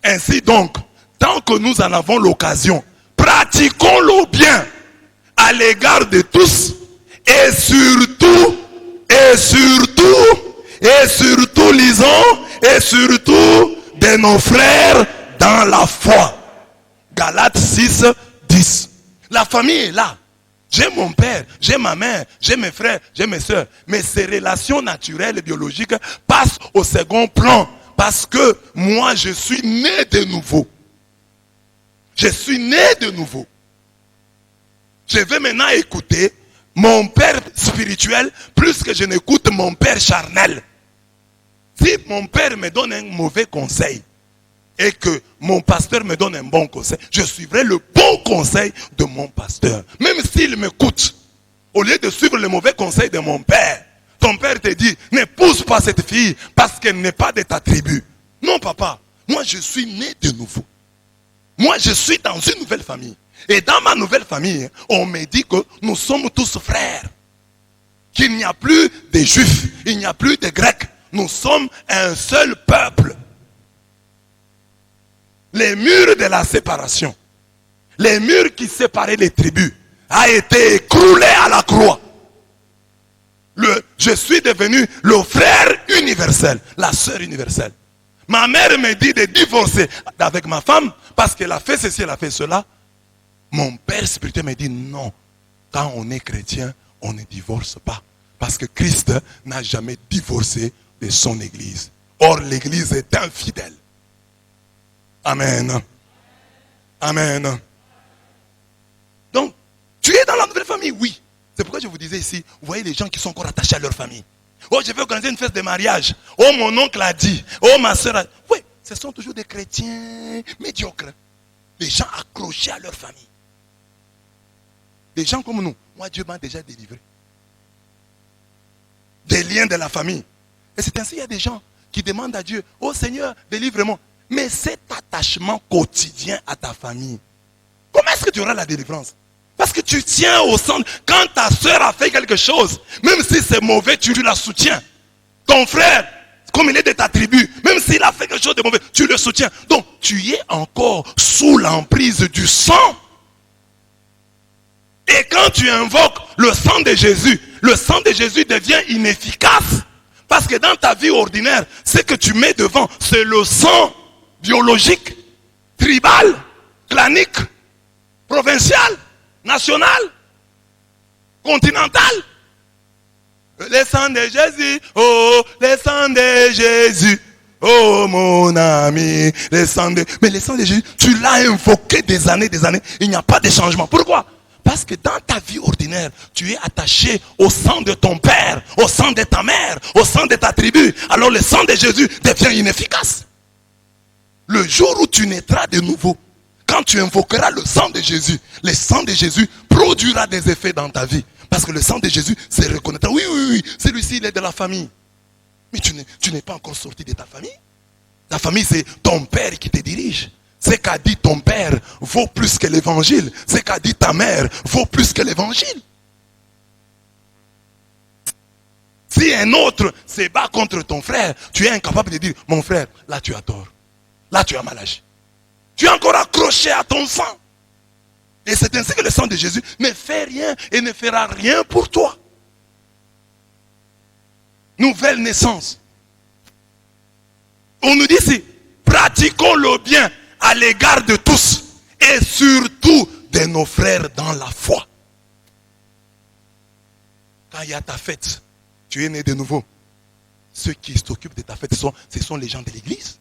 Ainsi donc, tant que nous en avons l'occasion, pratiquons-le bien à l'égard de tous et surtout lisons et surtout de nos frères dans la foi. Galates 6, 10. La famille est là. J'ai mon père, j'ai ma mère, j'ai mes frères, j'ai mes soeurs. Mais ces relations naturelles et biologiques passent au second plan. Parce que moi, je suis né de nouveau. Je suis né de nouveau. Je vais maintenant écouter mon père spirituel plus que je n'écoute mon père charnel. Si mon père me donne un mauvais conseil et que mon pasteur me donne un bon conseil, je suivrai le bon conseil de mon pasteur. Même s'il m'écoute, au lieu de suivre le mauvais conseil de mon père, ton père te dit, n'épouse pas cette fille parce qu'elle n'est pas de ta tribu. Non papa, moi je suis né de nouveau. Moi je suis dans une nouvelle famille. Et dans ma nouvelle famille, on me dit que nous sommes tous frères. Qu'il n'y a plus de juifs, il n'y a plus de grecs. Nous sommes un seul peuple. Les murs de la séparation, les murs qui séparaient les tribus, a été écroulé à la croix. Je suis devenu le frère universel, la sœur universelle. Ma mère me dit de divorcer avec ma femme parce qu'elle a fait ceci, elle a fait cela. Mon père spirituel me dit non. Quand on est chrétien, on ne divorce pas. Parce que Christ n'a jamais divorcé de son église. Or, l'église est infidèle. Amen. Amen. Donc, tu es dans la nouvelle famille, oui. C'est pourquoi je vous disais ici, vous voyez les gens qui sont encore attachés à leur famille. Oh, je vais organiser une fête de mariage. Oh, mon oncle a dit. Oh, ma soeur a dit. Oui, ce sont toujours des chrétiens médiocres. Des gens accrochés à leur famille. Des gens comme nous. Moi, Dieu m'a déjà délivré. Des liens de la famille. Et c'est ainsi, il y a des gens qui demandent à Dieu, oh Seigneur, délivre-moi. Mais cet attachement quotidien à ta famille, comment est-ce que tu auras la délivrance? Parce que tu tiens au centre. Quand ta soeur a fait quelque chose, même si c'est mauvais, tu la soutiens. Ton frère, comme il est de ta tribu, même s'il a fait quelque chose de mauvais, tu le soutiens. Donc, tu es encore sous l'emprise du sang. Et quand tu invoques le sang de Jésus, le sang de Jésus devient inefficace. Parce que dans ta vie ordinaire, ce que tu mets devant, c'est le sang biologique, tribal, clanique, provincial, national, continental. Le sang de Jésus, oh, le sang de Jésus, oh mon ami, le sang de... Mais le sang de Jésus, tu l'as invoqué des années, il n'y a pas de changement. Pourquoi? Parce que dans ta vie ordinaire, tu es attaché au sang de ton père, au sang de ta mère, au sang de ta tribu. Alors le sang de Jésus devient inefficace. Le jour où tu naîtras de nouveau, quand tu invoqueras le sang de Jésus produira des effets dans ta vie. Parce que le sang de Jésus, c'est reconnaître. Oui, celui-ci, il est de la famille. Mais tu n'es pas encore sorti de ta famille. Ta famille, c'est ton père qui te dirige. Ce qu'a dit ton père vaut plus que l'évangile. Ce qu'a dit ta mère vaut plus que l'évangile. Si un autre se bat contre ton frère, tu es incapable de dire, mon frère, là tu as tort. Là tu as mal agi. Tu es encore accroché à ton sang. Et c'est ainsi que le sang de Jésus ne fait rien et ne fera rien pour toi. Nouvelle naissance. On nous dit ici, pratiquons le bien à l'égard de tous et surtout de nos frères dans la foi. Quand il y a ta fête, tu es né de nouveau. Ceux qui s'occupent de ta fête, ce sont les gens de l'église.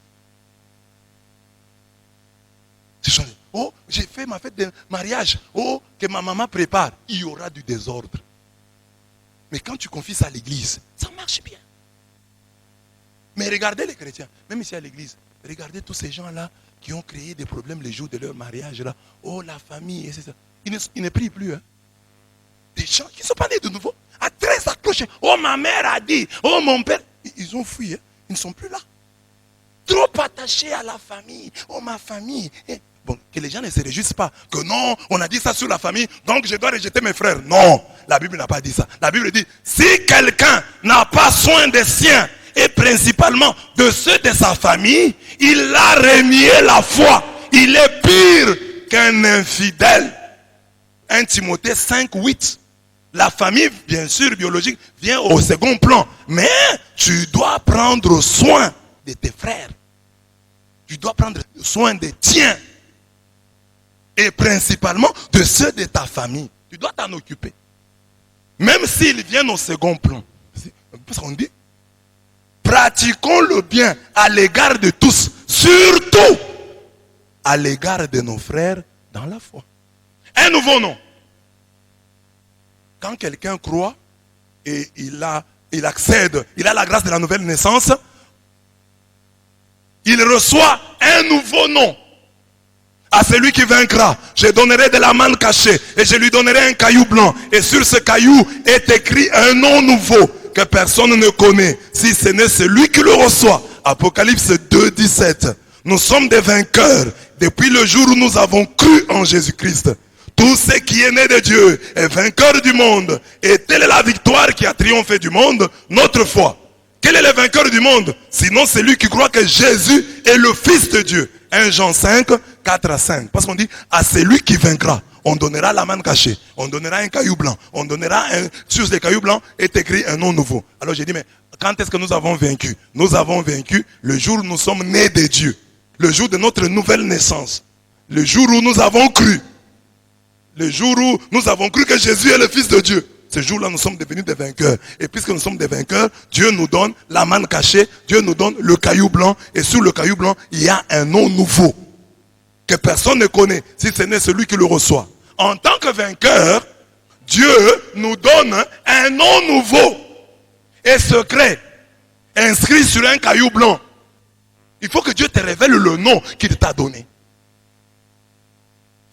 Oh, j'ai fait ma fête de mariage. Oh, que ma maman prépare. Il y aura du désordre. Mais quand tu confies ça à l'église, ça marche bien. Mais regardez les chrétiens, même ici à l'église, regardez tous ces gens-là qui ont créé des problèmes les jours de leur mariage. Là. Oh, la famille, et c'est ça. Ils ne prient plus. Hein. Des gens qui ne sont pas nés de nouveau, à très accrochés. Oh, ma mère a dit. Oh, mon père. Ils ont fui. Hein. Ils ne sont plus là. Trop attachés à la famille. Oh, ma famille. Bon, que les gens ne se réjouissent pas. Que non, on a dit ça sur la famille, donc je dois rejeter mes frères. Non, la Bible n'a pas dit ça. La Bible dit, si quelqu'un n'a pas soin des siens, et principalement de ceux de sa famille, il a renié la foi. Il est pire qu'un infidèle. 1 Timothée 5:8. La famille, bien sûr, biologique, vient au second plan. Mais tu dois prendre soin de tes frères. Tu dois prendre soin des tiens. Et principalement de ceux de ta famille. Tu dois t'en occuper. Même s'ils viennent au second plan. C'est ce qu'on dit. Pratiquons le bien à l'égard de tous. Surtout à l'égard de nos frères dans la foi. Un nouveau nom. quand quelqu'un croit et il accède, il a la grâce de la nouvelle naissance, il reçoit un nouveau nom. À celui qui vaincra, je donnerai de la manne cachée et je lui donnerai un caillou blanc. Et sur ce caillou est écrit un nom nouveau que personne ne connaît, si ce n'est celui qui le reçoit. Apocalypse 2, 17. Nous sommes des vainqueurs depuis le jour où nous avons cru en Jésus-Christ. Tout ce qui est né de Dieu est vainqueur du monde. Et telle est la victoire qui a triomphé du monde, notre foi. Quel est le vainqueur du monde? Sinon celui qui croit que Jésus est le Fils de Dieu. 1 Jean 5, 4 à 5. Parce qu'on dit, à celui qui vaincra, on donnera la manne cachée, on donnera un caillou blanc, on donnera sur les cailloux blancs est écrit un nom nouveau. Alors j'ai dit, mais quand est-ce que nous avons vaincu? Nous avons vaincu le jour où nous sommes nés de Dieu. Le jour de notre nouvelle naissance. Le jour où nous avons cru. Le jour où nous avons cru que Jésus est le Fils de Dieu. Ce jour-là, nous sommes devenus des vainqueurs. Et puisque nous sommes des vainqueurs, Dieu nous donne la manne cachée, Dieu nous donne le caillou blanc. Et sur le caillou blanc, il y a un nom nouveau que personne ne connaît, si ce n'est celui qui le reçoit. En tant que vainqueur, Dieu nous donne un nom nouveau et secret, inscrit sur un caillou blanc. Il faut que Dieu te révèle le nom qu'il t'a donné.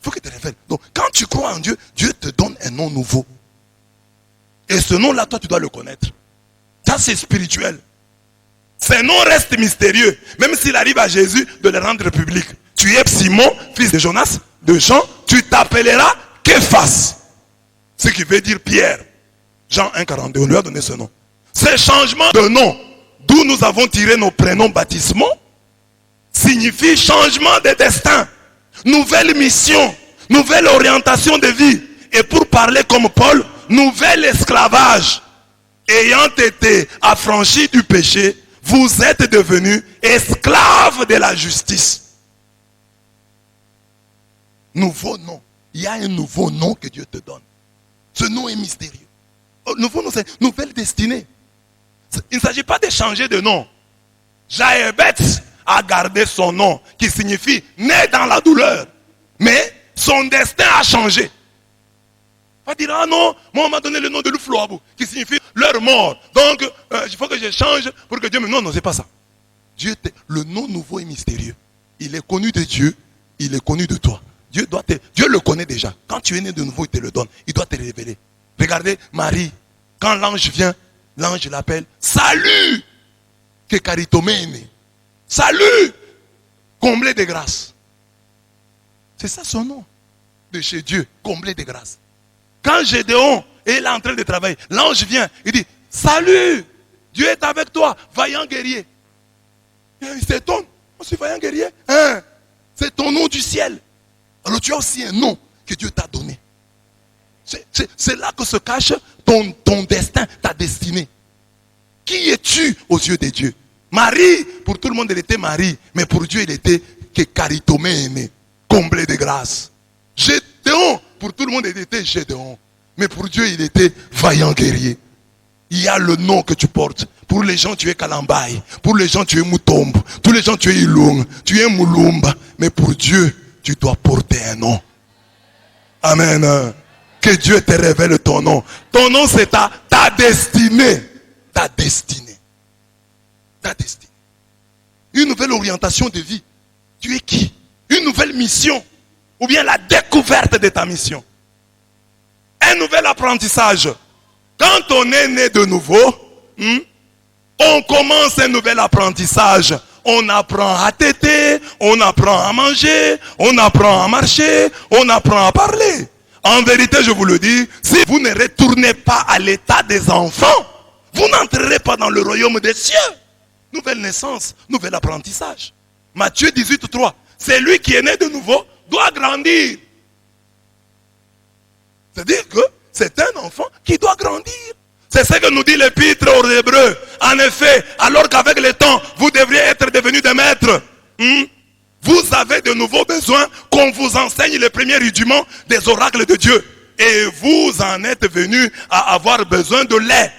Il faut qu'il te révèle. Donc, quand tu crois en Dieu, Dieu te donne un nom nouveau. Et ce nom-là, toi, tu dois le connaître. Ça, c'est spirituel. Ce nom reste mystérieux. Même s'il arrive à Jésus de le rendre public. Tu es Simon, fils de Jonas, de Jean. Tu t'appelleras Képhas. Ce qui veut dire Pierre. Jean 1, 42. On lui a donné ce nom. Ce changement de nom, d'où nous avons tiré nos prénoms baptismaux, signifie changement de destin. Nouvelle mission. Nouvelle orientation de vie. Et pour parler comme Paul, nouvel esclavage. Ayant été affranchi du péché, vous êtes devenus esclaves de la justice. Nouveau nom. Il y a un nouveau nom que Dieu te donne. Ce nom est mystérieux. Nouveau nom, c'est nouvelle destinée. Il ne s'agit pas de changer de nom. Jaébet a gardé son nom, qui signifie né dans la douleur. Mais son destin a changé. On va dire, ah non, moi on m'a donné le nom de Lufloabou, qui signifie leur mort. Donc, il faut que je change pour que Dieu me... Non, non, c'est pas ça. Le nom nouveau est mystérieux. Il est connu de Dieu, il est connu de toi. Dieu le connaît déjà. Quand tu es né de nouveau, il te le donne. Il doit te révéler. Regardez, Marie, quand l'ange vient, l'ange l'appelle, salut, que caritomé est né. Salut, comblé de grâce. C'est ça son nom. De chez Dieu, comblé de grâce. Quand Gédéon est là en train de travailler, l'ange vient, il dit, salut, Dieu est avec toi, vaillant guerrier. Il s'étonne, je suis vaillant guerrier. Hein? C'est ton nom du ciel. Alors tu as aussi un nom que Dieu t'a donné. C'est là que se cache ton destin, ta destinée. Qui es-tu aux yeux de Dieu? Marie, pour tout le monde, elle était Marie. Mais pour Dieu, il était que caritomé aimé, comblé de grâce. Gédéon, pour tout le monde, il était Gédéon. Mais pour Dieu, il était vaillant guerrier. Il y a le nom que tu portes. Pour les gens, tu es Kalambaï. Pour les gens, tu es Moutombe. Pour les gens, tu es Ilung. Tu es Moulumba. Mais pour Dieu, tu dois porter un nom. Amen. Que Dieu te révèle ton nom. Ton nom, c'est ta destinée. Ta destinée. Ta destinée. Une nouvelle orientation de vie. Tu es qui? Une nouvelle mission. Ou bien la découverte de ta mission. Un nouvel apprentissage. Quand on est né de nouveau, on commence un nouvel apprentissage. On apprend à téter, on apprend à manger, on apprend à marcher, on apprend à parler. En vérité, je vous le dis, si vous ne retournez pas à l'état des enfants, vous n'entrerez pas dans le royaume des cieux. Nouvelle naissance, nouvel apprentissage. Matthieu 18, 3. Celui qui est né de nouveau doit grandir. C'est-à-dire que c'est un enfant qui doit grandir. C'est ce que nous dit l'épître aux Hébreux. En effet, alors qu'avec le temps, vous devriez être devenus des maîtres. Vous avez de nouveau besoin qu'on vous enseigne les premiers rudiments des oracles de Dieu. Et vous en êtes venus à avoir besoin de lait,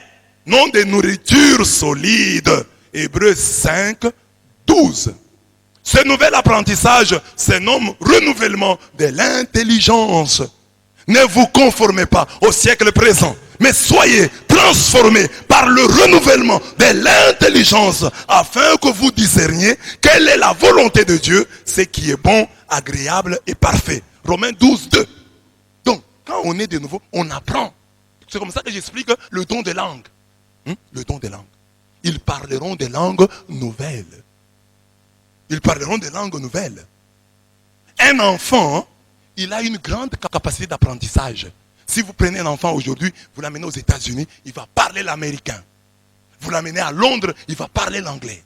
non de nourriture solide. Hébreux 5, 12. Ce nouvel apprentissage se nomme renouvellement de l'intelligence. Ne vous conformez pas au siècle présent, mais soyez transformés par le renouvellement de l'intelligence afin que vous discerniez quelle est la volonté de Dieu, ce qui est bon, agréable et parfait. Romains 12, 2. Donc, quand on est de nouveau, on apprend. C'est comme ça que j'explique le don des langues. Le don des langues. Ils parleront des langues nouvelles. Ils parleront des langues nouvelles. Un enfant, il a une grande capacité d'apprentissage. Si vous prenez un enfant aujourd'hui, vous l'amenez aux États-Unis, il va parler l'américain. Vous l'amenez à Londres, il va parler l'anglais.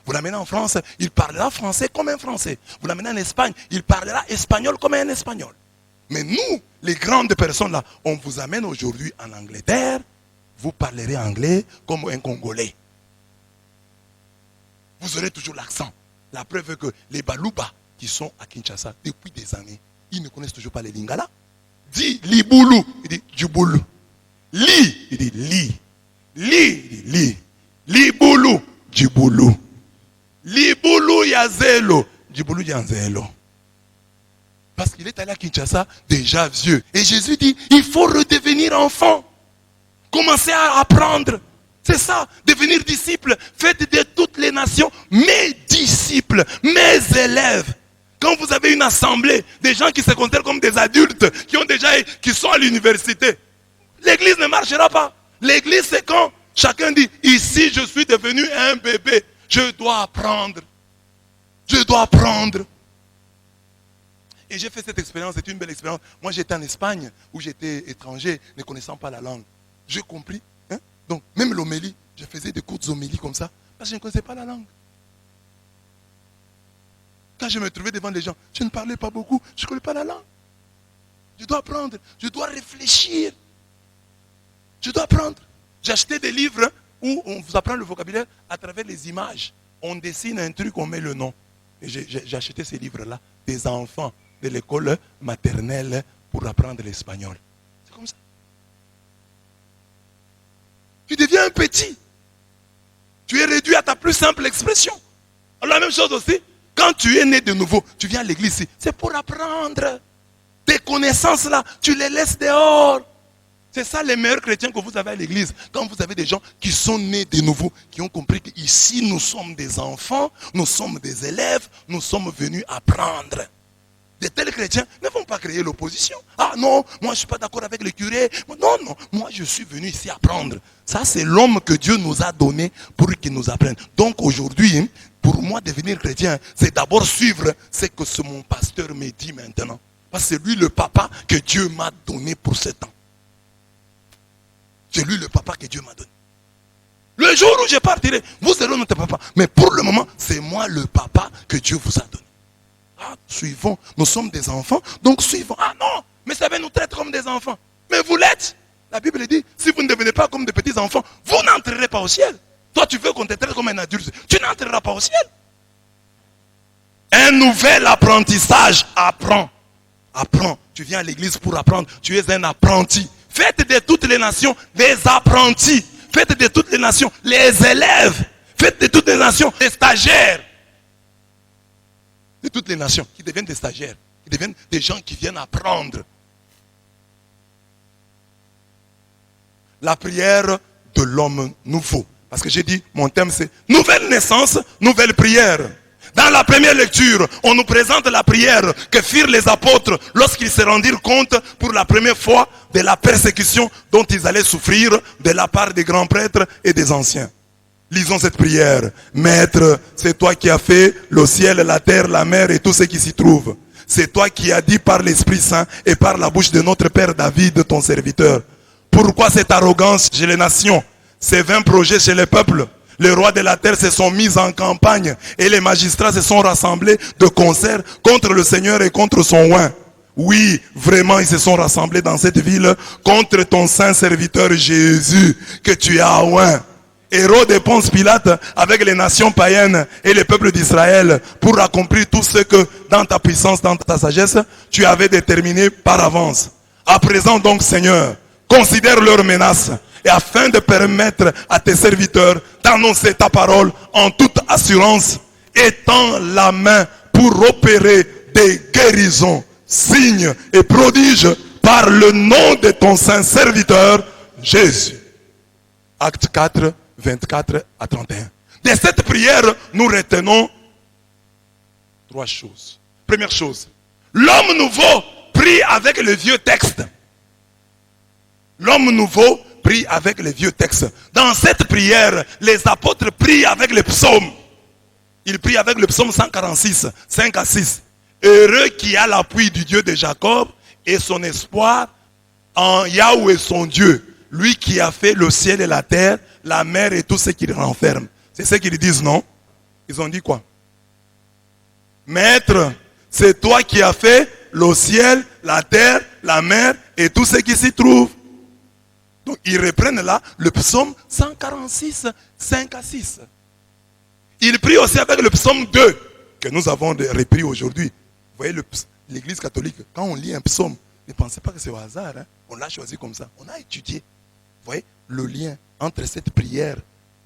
Vous l'amenez en France, il parlera français comme un français. Vous l'amenez en Espagne, il parlera espagnol comme un espagnol. Mais nous, les grandes personnes là, on vous amène aujourd'hui en Angleterre, vous parlerez anglais comme un Congolais. Vous aurez toujours l'accent. La preuve est que les Balouba qui sont à Kinshasa depuis des années, ils ne connaissent toujours pas les Lingala. Dit Liboulou, il dit Djuboulou. Li, il dit Li. Li, il dit Li. Liboulou, Djuboulou. Liboulou Yazelo, Djuboulou Yanzelo. Parce qu'il est allé à Kinshasa déjà vieux. Et Jésus dit, il faut redevenir enfant. Commencez à apprendre. C'est ça, devenir disciple. Faites de toutes les nations mes disciples, mes élèves. Quand vous avez une assemblée, des gens qui se considèrent comme des adultes, qui sont à l'université, l'église ne marchera pas. L'église, c'est quand chacun dit, ici je suis devenu un bébé. Je dois apprendre. Je dois apprendre. Et j'ai fait cette expérience, c'est une belle expérience. Moi j'étais en Espagne, où j'étais étranger, ne connaissant pas la langue. J'ai compris. Donc même l'homélie, je faisais des courtes homélies comme ça, parce que je ne connaissais pas la langue. Quand je me trouvais devant les gens, je ne parlais pas beaucoup, je ne connais pas la langue. Je dois apprendre, je dois réfléchir. Je dois apprendre. J'ai acheté des livres où on vous apprend le vocabulaire à travers les images. On dessine un truc, on met le nom. Et j'ai acheté ces livres-là, des enfants de l'école maternelle pour apprendre l'espagnol. C'est comme ça. Tu deviens un petit. Tu es réduit à ta plus simple expression. Alors la même chose aussi, quand tu es né de nouveau, tu viens à l'église ici, c'est pour apprendre. Tes connaissances là, tu les laisses dehors. C'est ça les meilleurs chrétiens que vous avez à l'église. Quand vous avez des gens qui sont nés de nouveau, qui ont compris qu'ici nous sommes des enfants, nous sommes des élèves, nous sommes venus apprendre. De tels chrétiens ne vont pas créer l'opposition. Ah non, moi je ne suis pas d'accord avec le curé. Non, moi je suis venu ici apprendre. Ça c'est l'homme que Dieu nous a donné pour qu'il nous apprenne. Donc aujourd'hui, pour moi devenir chrétien, c'est d'abord suivre ce que mon pasteur me dit maintenant. Parce que c'est lui le papa que Dieu m'a donné pour ce temps. C'est lui le papa que Dieu m'a donné. Le jour où je partirai, vous serez notre papa. Mais pour le moment, c'est moi le papa que Dieu vous a donné. Ah, suivons. Nous sommes des enfants, donc suivons. Ah non, mais ça va nous traiter comme des enfants. Mais vous l'êtes. La Bible dit, si vous ne devenez pas comme des petits enfants, vous n'entrerez pas au ciel. Toi, tu veux qu'on te traite comme un adulte. Tu n'entreras pas au ciel. Un nouvel apprentissage. Apprends. Apprends. Tu viens à l'église pour apprendre. Tu es un apprenti. Faites de toutes les nations des apprentis. Faites de toutes les nations les élèves. Faites de toutes les nations des stagiaires. De toutes les nations qui deviennent des stagiaires. Qui deviennent des gens qui viennent apprendre. La prière de l'homme nouveau. Parce que j'ai dit, mon thème c'est nouvelle naissance, nouvelle prière. Dans la première lecture, on nous présente la prière que firent les apôtres lorsqu'ils se rendirent compte pour la première fois de la persécution dont ils allaient souffrir de la part des grands prêtres et des anciens. Lisons cette prière. Maître, c'est toi qui as fait le ciel, la terre, la mer et tout ce qui s'y trouve. C'est toi qui as dit par l'Esprit Saint et par la bouche de notre Père David, ton serviteur. Pourquoi cette arrogance chez les nations, ces vains projets chez les peuples? Les rois de la terre se sont mis en campagne et les magistrats se sont rassemblés de concert contre le Seigneur et contre son oint. Oui, vraiment, ils se sont rassemblés dans cette ville contre ton saint serviteur Jésus que tu as oint. Hérode et Ponce Pilate avec les nations païennes et les peuples d'Israël pour accomplir tout ce que dans ta puissance, dans ta sagesse, tu avais déterminé par avance. À présent donc, Seigneur, considère leurs menaces et afin de permettre à tes serviteurs d'annoncer ta parole en toute assurance, étends la main pour opérer des guérisons, signes et prodiges par par le nom de ton saint serviteur, Jésus. Acte 4, 24 à 31. De cette prière, nous retenons 3 choses. Première chose, l'homme nouveau prie avec le vieux texte. L'homme nouveau prie avec les vieux textes. Dans cette prière, les apôtres prient avec les psaumes. Ils prient avec le psaume 146, 5 à 6. Heureux qui a l'appui du Dieu de Jacob et son espoir en Yahweh son Dieu. Lui qui a fait le ciel et la terre, la mer et tout ce qu'il renferme. C'est ce qu'ils disent, non? Ils ont dit quoi? Maître, c'est toi qui as fait le ciel, la terre, la mer et tout ce qui s'y trouve. Donc ils reprennent là le psaume 146, 5 à 6. Ils prient aussi avec le psaume 2 que nous avons repris aujourd'hui. Vous voyez l'église catholique, quand on lit un psaume, ne pensez pas que c'est au hasard. Hein? On l'a choisi comme ça. On a étudié. Vous voyez le lien entre cette prière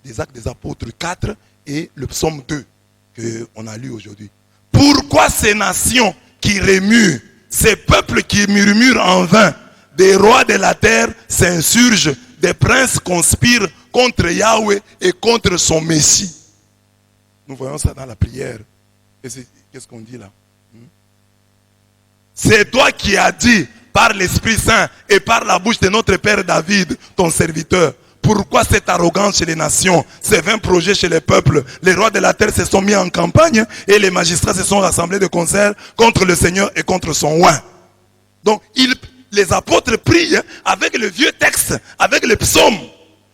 des Actes des Apôtres 4 et le psaume 2 qu'on a lu aujourd'hui. Pourquoi ces nations qui remuent, ces peuples qui murmurent en vain, des rois de la terre s'insurgent, des princes conspirent contre Yahweh et contre son Messie? Nous voyons ça dans la prière. Qu'est-ce qu'on dit là? C'est toi qui as dit par l'Esprit Saint et par la bouche de notre Père David, ton serviteur. Pourquoi cette arrogance chez les nations, ces vains projets chez les peuples? Les rois de la terre se sont mis en campagne et les magistrats se sont rassemblés de concert contre le Seigneur et contre son oint. Donc les apôtres prient avec le vieux texte, avec les psaumes.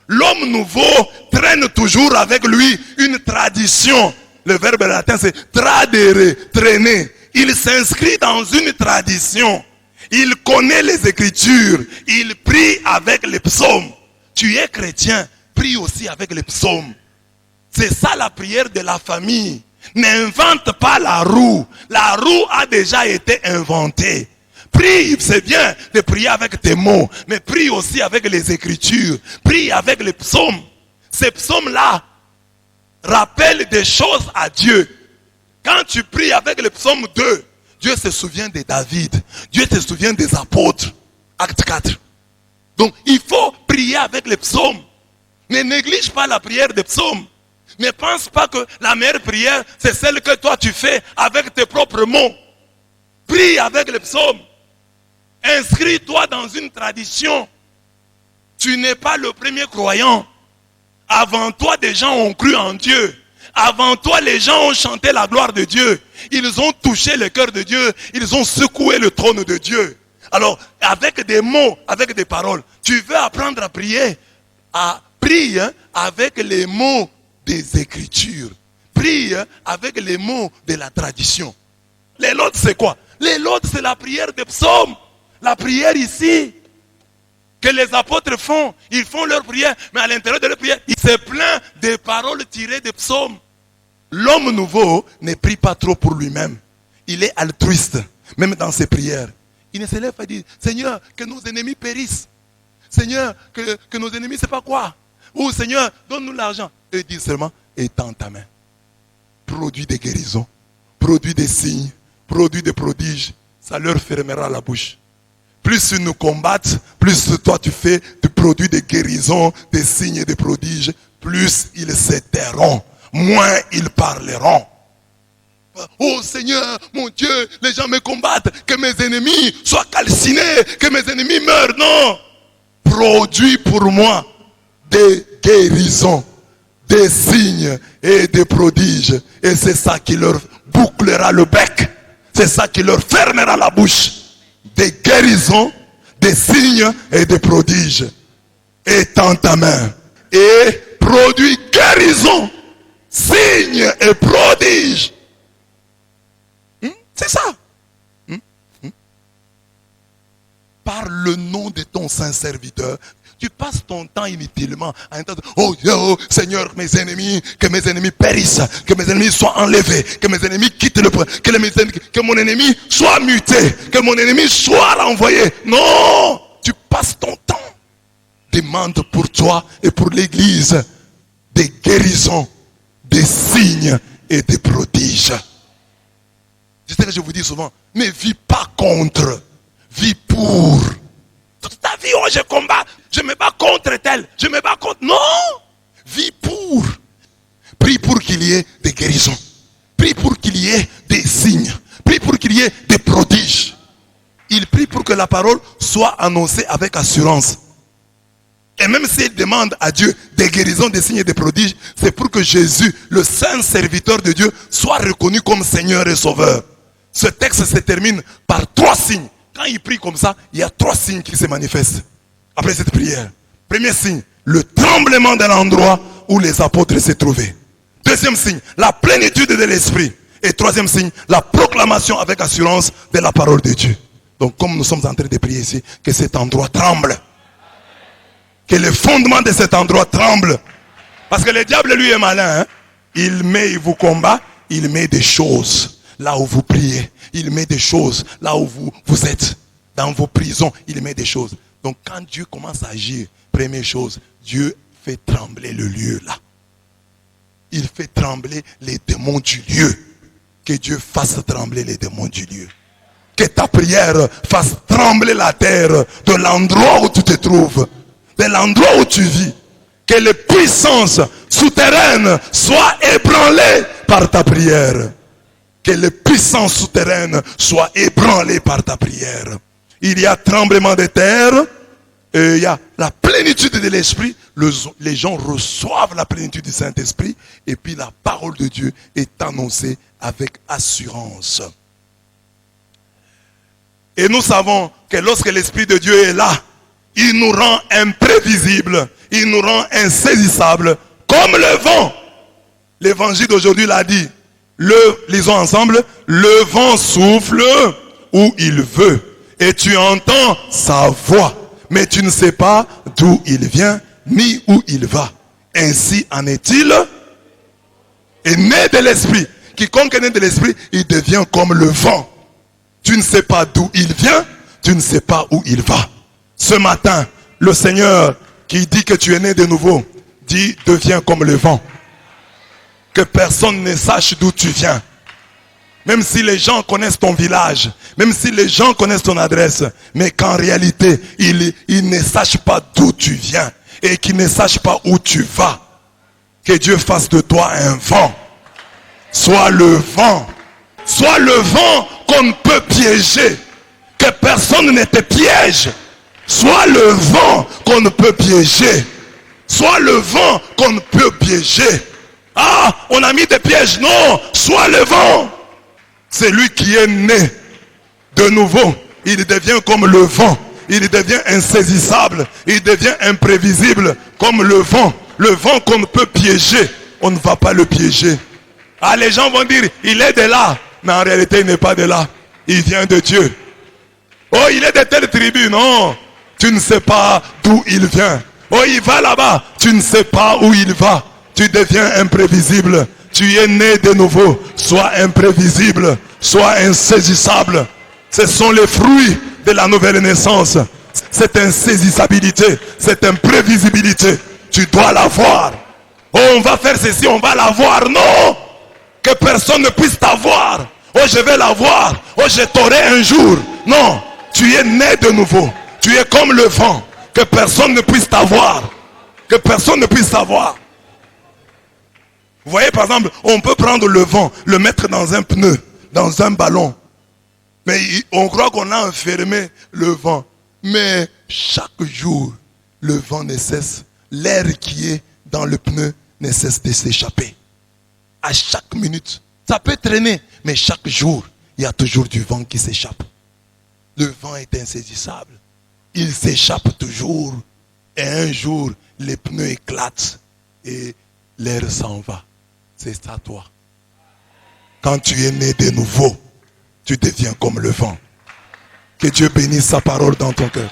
L'homme nouveau traîne toujours avec lui une tradition. Le verbe latin c'est tradere, traîner. Il s'inscrit dans une tradition. Il connaît les Écritures. Il prie avec les psaumes. Tu es chrétien, prie aussi avec les psaumes. C'est ça la prière de la famille. N'invente pas la roue. La roue a déjà été inventée. Prie, c'est bien de prier avec tes mots, mais prie aussi avec les Écritures. Prie avec les psaumes. Ces psaumes-là rappellent des choses à Dieu. Quand tu pries avec le psaume 2, Dieu se souvient de David. Dieu se souvient des apôtres. Acte 4. Donc il faut prier avec les psaumes. Ne néglige pas la prière des psaumes. Ne pense pas que la meilleure prière, c'est celle que toi tu fais avec tes propres mots. Prie avec les psaumes. Inscris-toi dans une tradition. Tu n'es pas le premier croyant. Avant toi, des gens ont cru en Dieu. Avant toi, les gens ont chanté la gloire de Dieu. Ils ont touché le cœur de Dieu. Ils ont secoué le trône de Dieu. Alors, avec des mots, avec des paroles, tu veux apprendre à prier. Prie avec les mots des Écritures. Prie avec les mots de la tradition. Les laudes, c'est quoi? Les laudes, c'est la prière des psaumes. La prière ici, que les apôtres font, ils font leur prière, mais à l'intérieur de leur prière, ils se plaignent des paroles tirées des psaumes. L'homme nouveau ne prie pas trop pour lui-même. Il est altruiste, même dans ses prières. Il ne se lève pas et dit, Seigneur, que nos ennemis périssent. Seigneur, que nos ennemis, c'est pas quoi. Ou Seigneur, donne-nous l'argent. Et il dit seulement, étends ta main. Produis des guérisons, produis des signes, produis des prodiges. Ça leur fermera la bouche. Plus ils nous combattent, plus toi tu produis des guérisons, des signes et des prodiges, plus ils se tairont, moins ils parleront. Oh Seigneur, mon Dieu, les gens me combattent, que mes ennemis soient calcinés, que mes ennemis meurent. Non, produis pour moi des guérisons, des signes et des prodiges. Et c'est ça qui leur bouclera le bec, c'est ça qui leur fermera la bouche. Des guérisons, des signes et des prodiges. Étends ta main et produis guérison, signes et prodiges. C'est ça. Par le nom de ton saint serviteur, tu passes ton temps inutilement à entendre, oh Seigneur, mes ennemis, que mes ennemis périssent, que mes ennemis soient enlevés, que mes ennemis quittent le point, que mon ennemi soit muté, que mon ennemi soit renvoyé. Non, tu passes ton temps. Demande pour toi et pour l'église des guérisons, des signes et des prodiges. C'est ce que je vous dis souvent, ne vis pas contre, vis pour. toute ta vie, oh je combats, je me bats contre tel, je me bats contre... Non! Vis pour. Prie pour qu'il y ait des guérisons. Prie pour qu'il y ait des signes. Prie pour qu'il y ait des prodiges. Il prie pour que la parole soit annoncée avec assurance. Et même s'il demande à Dieu des guérisons, des signes et des prodiges, c'est pour que Jésus, le saint serviteur de Dieu, soit reconnu comme Seigneur et Sauveur. Ce texte se termine par 3 signes. Quand il prie comme ça, il y a 3 signes qui se manifestent après cette prière. Premier signe, le tremblement de l'endroit où les apôtres se trouvaient. Deuxième signe, la plénitude de l'esprit. Et troisième signe, la proclamation avec assurance de la parole de Dieu. Donc comme nous sommes en train de prier ici, que cet endroit tremble. Que le fondement de cet endroit tremble. Parce que le diable lui est malin. Hein? Il vous combat, il met des choses là où vous priez. Il met des choses là où vous êtes. Dans vos prisons, il met des choses. Donc quand Dieu commence à agir, première chose, Dieu fait trembler le lieu là. Il fait trembler les démons du lieu. Que Dieu fasse trembler les démons du lieu. Que ta prière fasse trembler la terre de l'endroit où tu te trouves. De l'endroit où tu vis. Que les puissances souterraines soient ébranlées par ta prière. Que les puissances souterraines soient ébranlées par ta prière. Il y a tremblement de terre. Il y a la plénitude de l'esprit. Les gens reçoivent la plénitude du Saint-Esprit. Et puis la parole de Dieu est annoncée avec assurance. Et nous savons que lorsque l'Esprit de Dieu est là, il nous rend imprévisibles, il nous rend insaisissables, comme le vent. L'évangile d'aujourd'hui l'a dit. Lisons ensemble. Le vent souffle où il veut. Et tu entends sa voix. Mais tu ne sais pas d'où il vient, ni où il va. Ainsi en est-il. Et né de l'esprit. Quiconque est né de l'esprit, il devient comme le vent. Tu ne sais pas d'où il vient, tu ne sais pas où il va. Ce matin, le Seigneur qui dit que tu es né de nouveau, dit deviens comme le vent. Que personne ne sache d'où tu viens. Même si les gens connaissent ton village, même si les gens connaissent ton adresse, mais qu'en réalité, ils ne sachent pas d'où tu viens et qu'ils ne sachent pas où tu vas. Que Dieu fasse de toi un vent. Sois le vent. Sois le vent qu'on ne peut piéger. Que personne ne te piège. Sois le vent qu'on ne peut piéger. Sois le vent qu'on ne peut piéger. Ah, on a mis des pièges. Non, sois le vent. C'est lui qui est né de nouveau. Il devient comme le vent. Il devient insaisissable. Il devient imprévisible comme le vent. Le vent qu'on ne peut piéger. On ne va pas le piéger. Ah, les gens vont dire, il est de là. Mais en réalité, il n'est pas de là. Il vient de Dieu. Oh, il est de telle tribu. Non, tu ne sais pas d'où il vient. Oh, il va là-bas. Tu ne sais pas où il va. Tu deviens imprévisible. Tu es né de nouveau. Sois imprévisible. Sois insaisissable. Ce sont les fruits de la nouvelle naissance. Cette insaisissabilité, cette imprévisibilité, tu dois l'avoir. Oh, on va faire ceci, on va l'avoir. Non! Que personne ne puisse t'avoir. Oh, je vais l'avoir. Oh, je t'aurai un jour. Non, tu es né de nouveau. Tu es comme le vent. Que personne ne puisse t'avoir. Que personne ne puisse t'avoir. Vous voyez, par exemple, on peut prendre le vent, le mettre dans un pneu, dans un ballon. Mais on croit qu'on a enfermé le vent. Mais chaque jour, le vent ne cesse. L'air qui est dans le pneu ne cesse de s'échapper. À chaque minute, ça peut traîner, mais chaque jour, il y a toujours du vent qui s'échappe. Le vent est insaisissable. Il s'échappe toujours. Et un jour, les pneus éclatent et l'air s'en va. C'est ça toi. Quand tu es né de nouveau, tu deviens comme le vent. Que Dieu bénisse sa parole dans ton cœur.